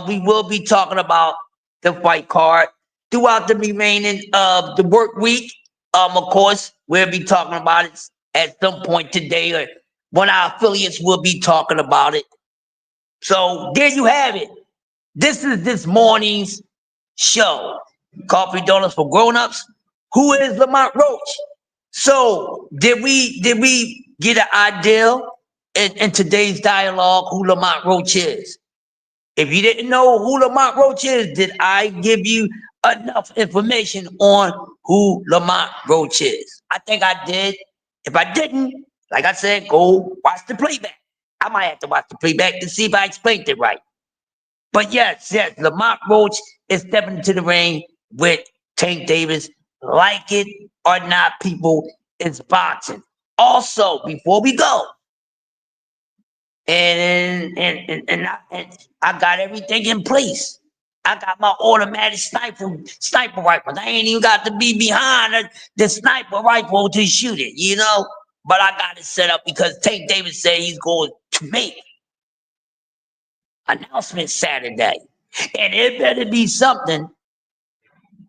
We will be talking about the fight card throughout the remaining of the work week. Of course, we'll be talking about it at some point today, or one of our affiliates will be talking about it. So there you have it. This is this morning's show. Coffee Donuts for Grown-Ups. Who is Lamont Roach? So did we get an idea in today's dialogue who Lamont Roach is? If you didn't know who Lamont Roach is, did I give you enough information on who Lamont Roach is? I think I did. If I didn't, like I said, go watch the playback. I might have to watch the playback to see if I explained it right. But yes, Lamont Roach is stepping into the ring with Tank Davis. Like it or not, people, it's boxing. Also, before we go, and I got everything in place. I got my automatic sniper rifles. I ain't even got to be behind the sniper rifle to shoot it, But I got it set up because Tank Davis said he's going to make announcement Saturday. And it better be something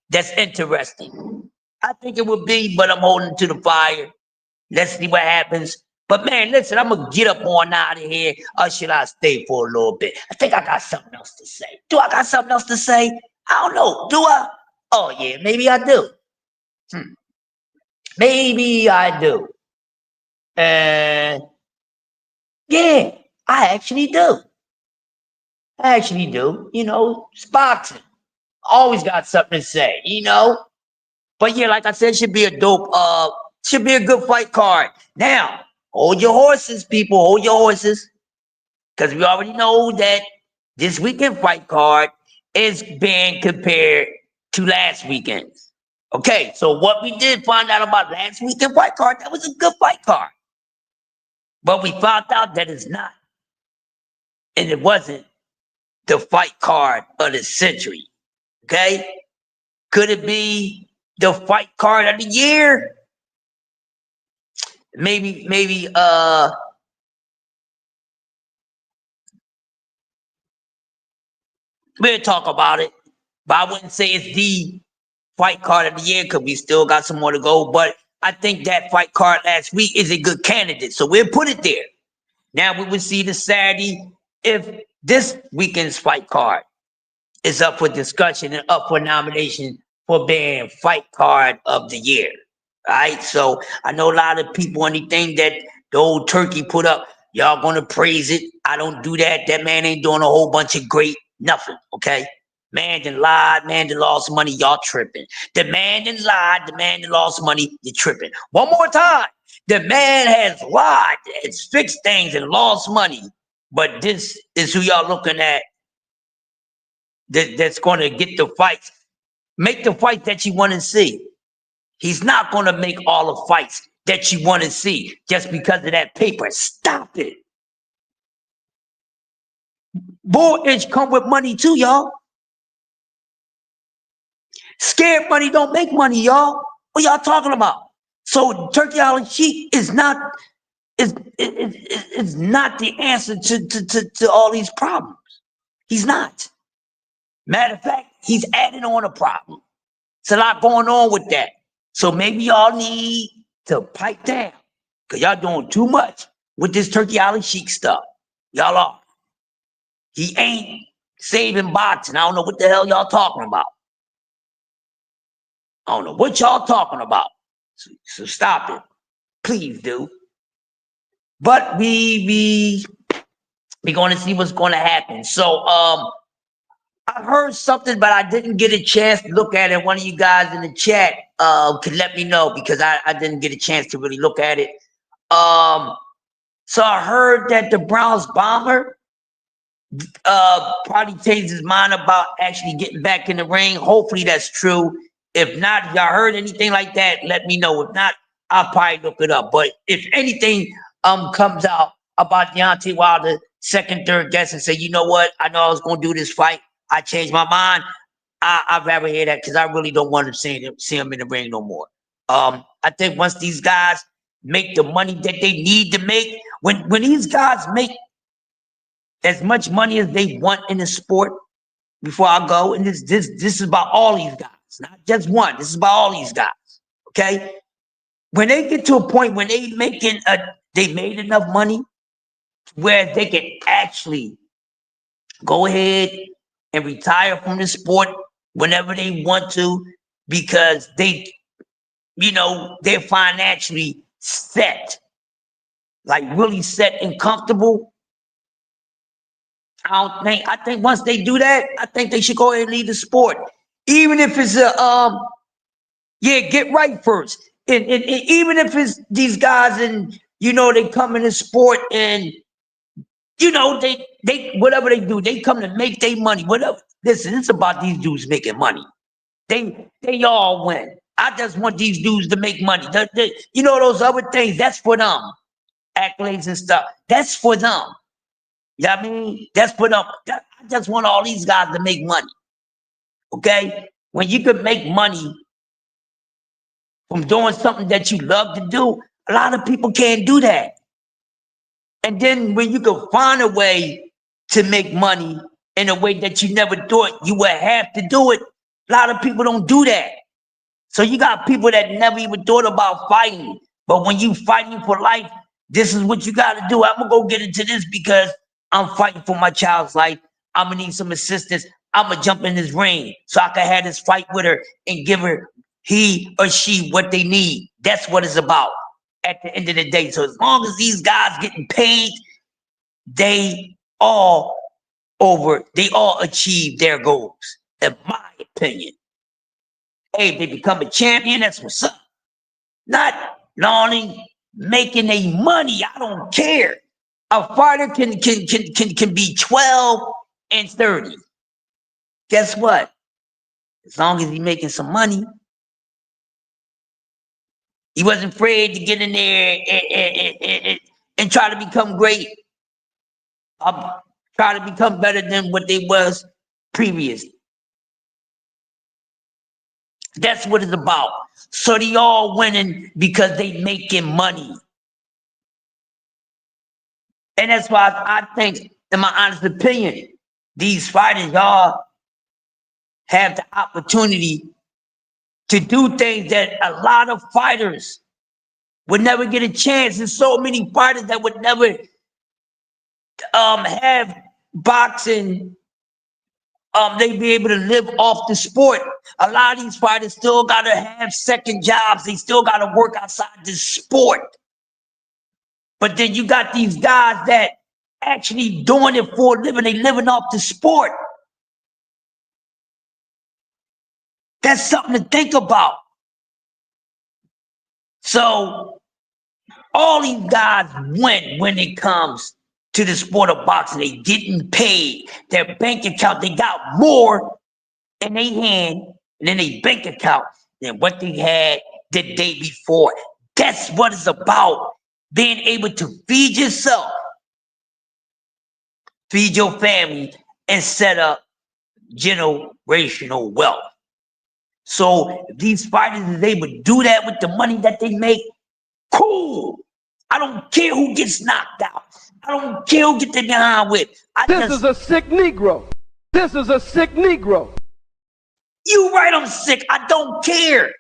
that's interesting. I think it would be, but I'm holding to the fire. Let's see what happens. But man, listen, I'm gonna get up on out of here, or should I stay for a little bit? I think I got something else to say. Do I got something else to say? I don't know. Do I? Oh yeah, maybe I do. Maybe I do. And yeah, I actually do. I actually do. You know, it's boxing. Always got something to say, you know? But yeah, like I said, should be a dope, should be a good fight card. Now, hold your horses, people, hold your horses. Because we already know that this weekend fight card is being compared to last weekend's. Okay, so what we did find out about last weekend fight card, that was a good fight card. But we found out that it's not. And it wasn't the fight card of the century. Okay? Could it be the fight card of the year? Maybe, we'll talk about it. But I wouldn't say it's the fight card of the year because we still got some more to go. But I think that fight card last week is a good candidate. So we'll put it there. Now we will see the Saturday if this weekend's fight card is up for discussion and up for nomination for being fight card of the year. All right. So I know a lot of people, anything that the old turkey put up, y'all gonna praise it. I don't do that. That man ain't doing a whole bunch of great nothing. Okay. Man that lied, man that lost money, y'all tripping. The man that lied, the man that lost money, you're tripping. One more time. The man has lied, has fixed things and lost money. But this is who y'all looking at that's going to get the fights, make the fight that you want to see. He's not going to make all the fights that you want to see just because of that paper. Stop it. Bull inch come with money too, y'all. Scared money don't make money, y'all. What y'all talking about? So Turkey Island Sheik is not not the answer to all these problems. He's not. Matter of fact, he's adding on a problem. It's a lot going on with that. So maybe y'all need to pipe down because y'all doing too much with this Turkey Island Sheik stuff. Y'all are. He ain't saving boxing. I don't know what the hell y'all talking about. I don't know what y'all talking about. So stop it. Please do. But we going to see what's going to happen. So I heard something, but I didn't get a chance to look at it. One of you guys in the chat could let me know because I didn't get a chance to really look at it. So I heard that the Browns bomber probably changed his mind about actually getting back in the ring. Hopefully that's true. If not, if y'all heard anything like that, let me know. If not, I'll probably look it up. But if anything comes out about Deontay Wilder, second, third guess, and say, you know what, I know I was going to do this fight. I changed my mind. I'd rather hear that because I really don't want to see him in the ring no more. I think once these guys make the money that they need to make, when these guys make as much money as they want in the sport, before I go, and this is about all these guys, not just one. This is about all these guys. Okay, when they get to a point when they made enough money where they can actually go ahead and retire from the sport whenever they want to because they're financially set, like really set and comfortable. I think once they do that, I think they should go ahead and leave the sport. Even if it's get right first. And even if it's these guys and they come in the sport and they whatever they do, they come to make their money. Whatever. Listen, it's about these dudes making money. They all win. I just want these dudes to make money. Those other things, that's for them. Accolades and stuff. That's for them. You know what I mean? That's for them. I just want all these guys to make money. Okay? When you can make money from doing something that you love to do, a lot of people can't do that. And then when you can find a way to make money in a way that you never thought you would have to do it, a lot of people don't do that. So you got people that never even thought about fighting. But when you fighting for life, This is what you got to do. I'm going to go get into this because I'm fighting for my child's life. I'm going to need some assistance. I'm going to jump in this ring so I can have this fight with her and give her, he or she, what they need. That's what it's about at the end of the day. So as long as these guys getting paid, they all achieve their goals, in my opinion. Hey, if they become a champion, that's what's up. Not only making a money, I don't care. A fighter can be 12 and 30. Guess what? As long as he's making some money, he wasn't afraid to get in there and try to become great. Try to become better than what they was previously. That's what it's about. So they all winning because they making money. And that's why I think, in my honest opinion, these fighters, y'all have the opportunity to do things that a lot of fighters would never get a chance. There's so many fighters that would never have boxing. They be able to live off the sport. A lot of these fighters still gotta have second jobs. They still gotta work outside the sport. But then you got these guys that actually doing it for a living. They living off the sport. That's something to think about. So all these guys win when it comes to the sport of boxing. They getting paid. Their bank account, they got more in their hand and in their bank account than what they had the day before. That's what it's about. Being able to feed yourself, feed your family, and set up generational wealth. So if these fighters is able to do that with the money that they make, cool. I don't care who gets knocked out. I don't care who get their behind with. This is a sick Negro. This is a sick Negro. You right, I'm sick. I don't care.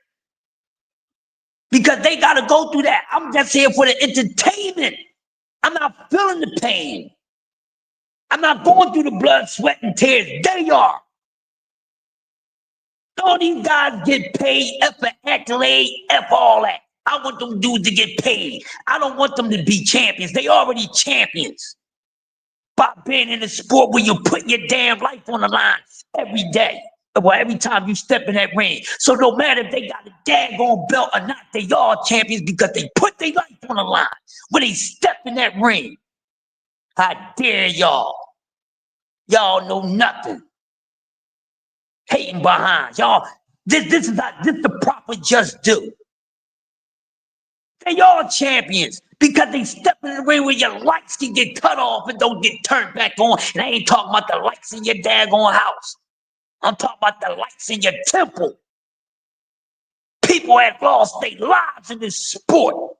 Because they got to go through that. I'm just here for the entertainment. I'm not feeling the pain. I'm not going through the blood, sweat, and tears. They are. All these guys get paid, F for accolade, F all that. I want them dudes to get paid. I don't want them to be champions. They already champions. By being in a sport where you put your damn life on the line every day. Well, every time you step in that ring. So no matter if they got a daggone belt or not, they all champions because they put their life on the line when they step in that ring. How dare y'all? Y'all know nothing. Hating behind. Y'all, this is the proper just do. They all champions because they step in the ring where your lights can get cut off and don't get turned back on. And I ain't talking about the lights in your daggone house. I'm talking about the lights in your temple. People have lost their lives in this sport.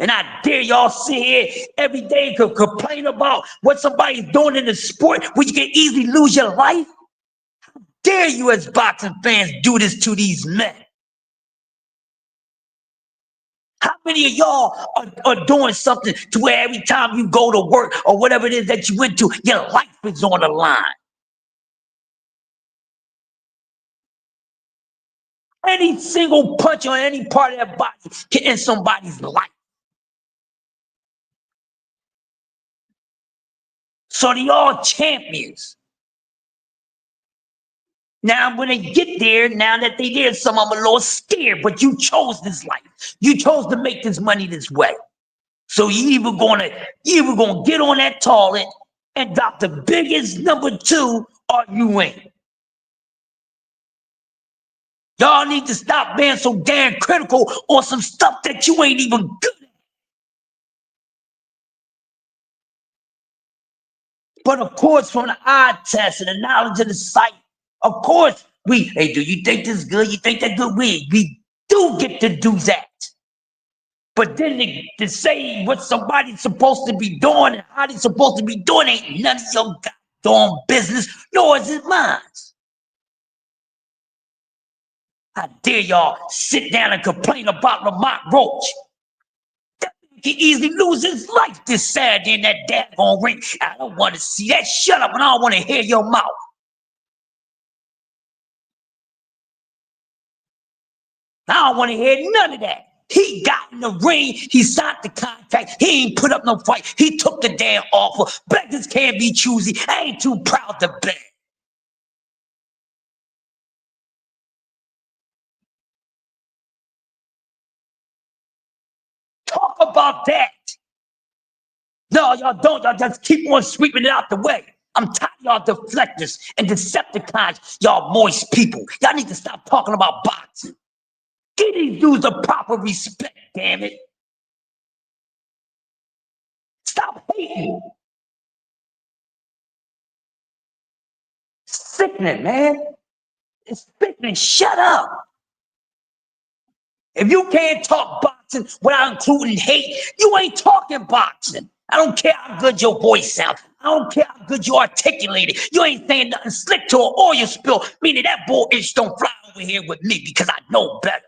And I dare y'all sit here every day and complain about what somebody's doing in the sport where you can easily lose your life. How dare you as boxing fans do this to these men? How many of y'all are doing something to where every time you go to work or whatever it is that you went to, your life is on the line? Any single punch on any part of that body can end somebody's life. So they all champions. Now, when they get there, now that they there, some of them are a little scared, but you chose this life. You chose to make this money this way. So you either gonna get on that toilet and drop the biggest number 2 or you ain't. Y'all need to stop being so damn critical on some stuff that you ain't even good at. But of course, from the eye test and the knowledge of the sight, of course, hey, do you think this is good? You think that good? We do get to do that. But then to say what somebody's supposed to be doing and how they're supposed to be doing ain't none of your goddamn business, nor is it mine. How dare y'all sit down and complain about Lamont Roach? That could easily lose his life this Saturday in that daggone ring. I don't want to see that. Shut up, and I don't want to hear your mouth. I don't want to hear none of that. He got in the ring. He signed the contract. He ain't put up no fight. He took the damn offer. Beggars can't be choosy. I ain't too proud to beg. Talk about that. No, y'all don't. Y'all just keep on sweeping it out the way. I'm tired of y'all deflectors and Decepticons, y'all moist people. Y'all need to stop talking about boxing. Give these dudes the proper respect, damn it. Stop hating. Sickening, man. It's sickening. Shut up. If you can't talk boxing without including hate, you ain't talking boxing. I don't care how good your voice sounds. I don't care how good you articulate it. You ain't saying nothing slick to an oil spill, meaning that bullshit don't fly over here with me because I know better.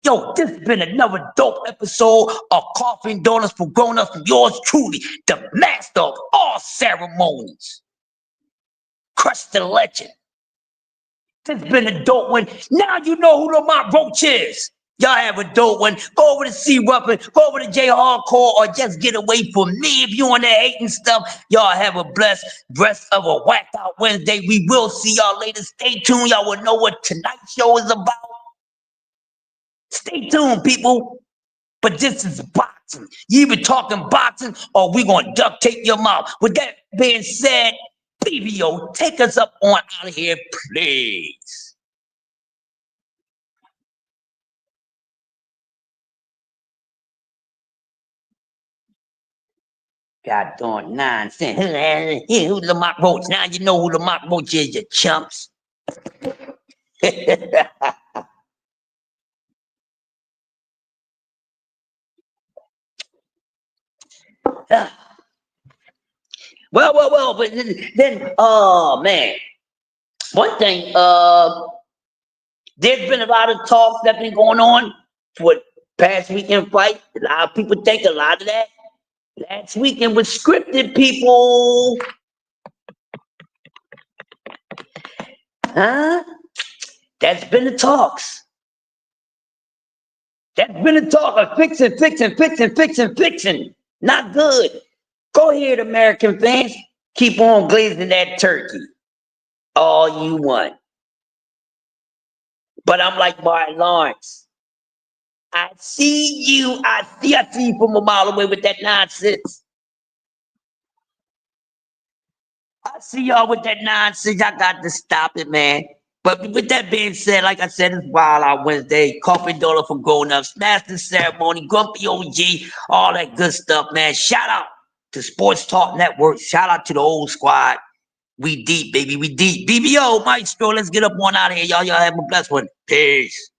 Yo, this has been another dope episode of Coffee and Donuts for Grown-Ups from yours truly, the master of all ceremonies. Crush the legend. This has been a dope one. Now you know who Lamont Roach is. Y'all have a dope one. Go over to C Ruffin, go over to J Hardcore, or just get away from me if you on that hating stuff. Y'all have a blessed rest of a whacked out Wednesday. We will see y'all later. Stay tuned. Y'all will know what tonight's show is about. Stay tuned, people. But this is boxing. You either talking boxing or we gonna duct tape your mouth. With that being said, BBO, take us up on out of here, please. God darn nonsense. Who's Lamont Roach? Now you know who Lamont Roach is, you chumps. Well, but then, oh man. One thing, there's been a lot of talks that been going on for past weekend fight. A lot of people think a lot of that last weekend was scripted, people. Huh? That's been the talks. That's been the talk of fixing. Not good. Go ahead, American fans. Keep on glazing that turkey all you want. But I'm like Martin Lawrence. I see you. I see you from a mile away with that nonsense. I see y'all with that nonsense. I got to stop it, man. But with that being said, like I said, it's Wild Out Wednesday. Coffee Dollar for grown-ups, Master Ceremony, Grumpy OG, all that good stuff, man. Shout out to Sports Talk Network. Shout out to the old squad. We deep, baby. We deep. BBO, Maestro, let's get up one out of here. Y'all have a blessed one. Peace.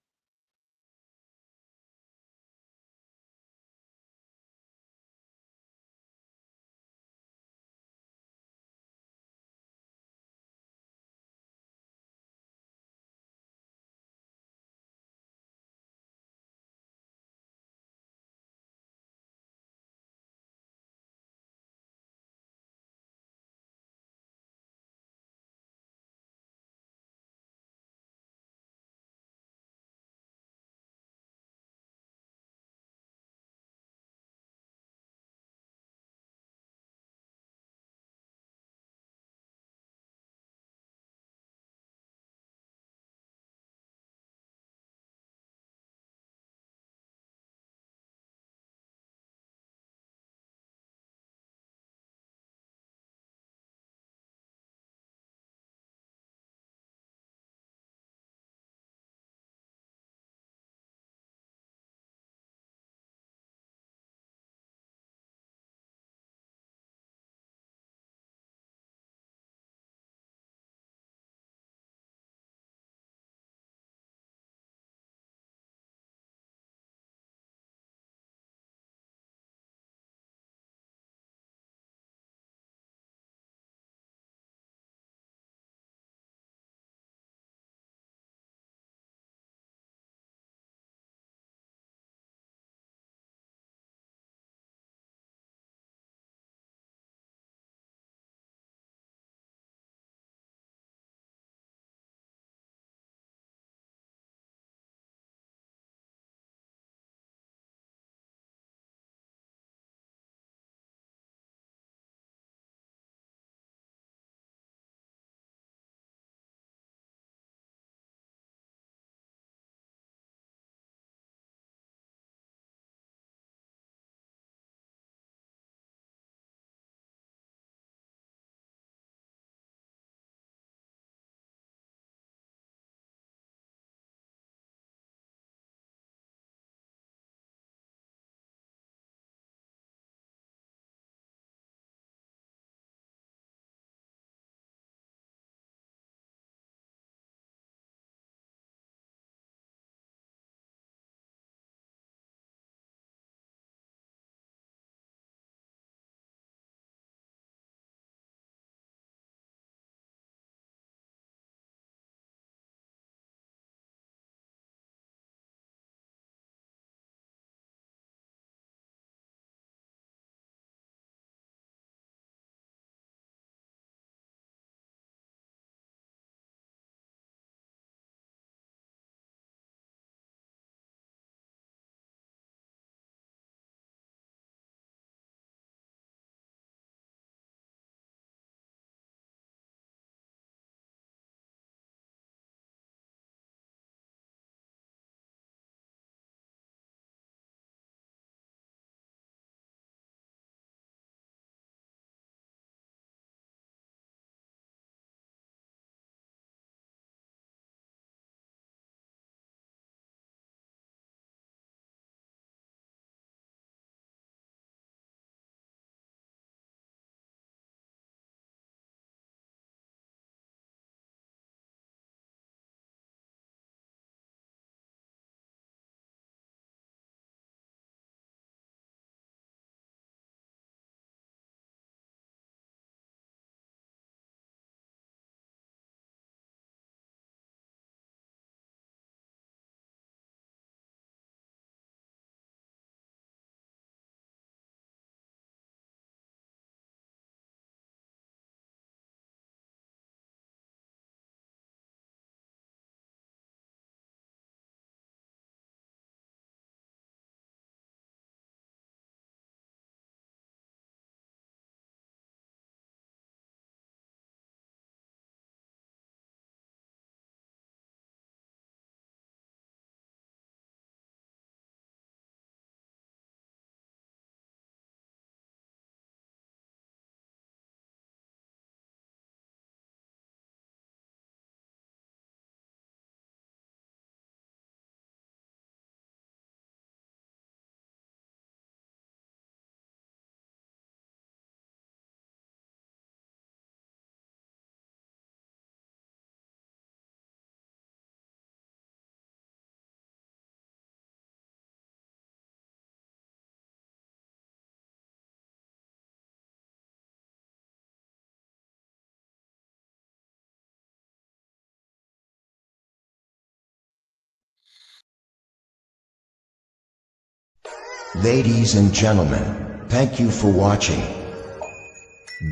Ladies and gentlemen, thank you for watching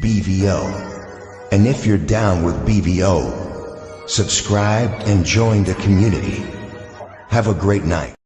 BVO. And if you're down with BVO, subscribe and join the community. Have a great night.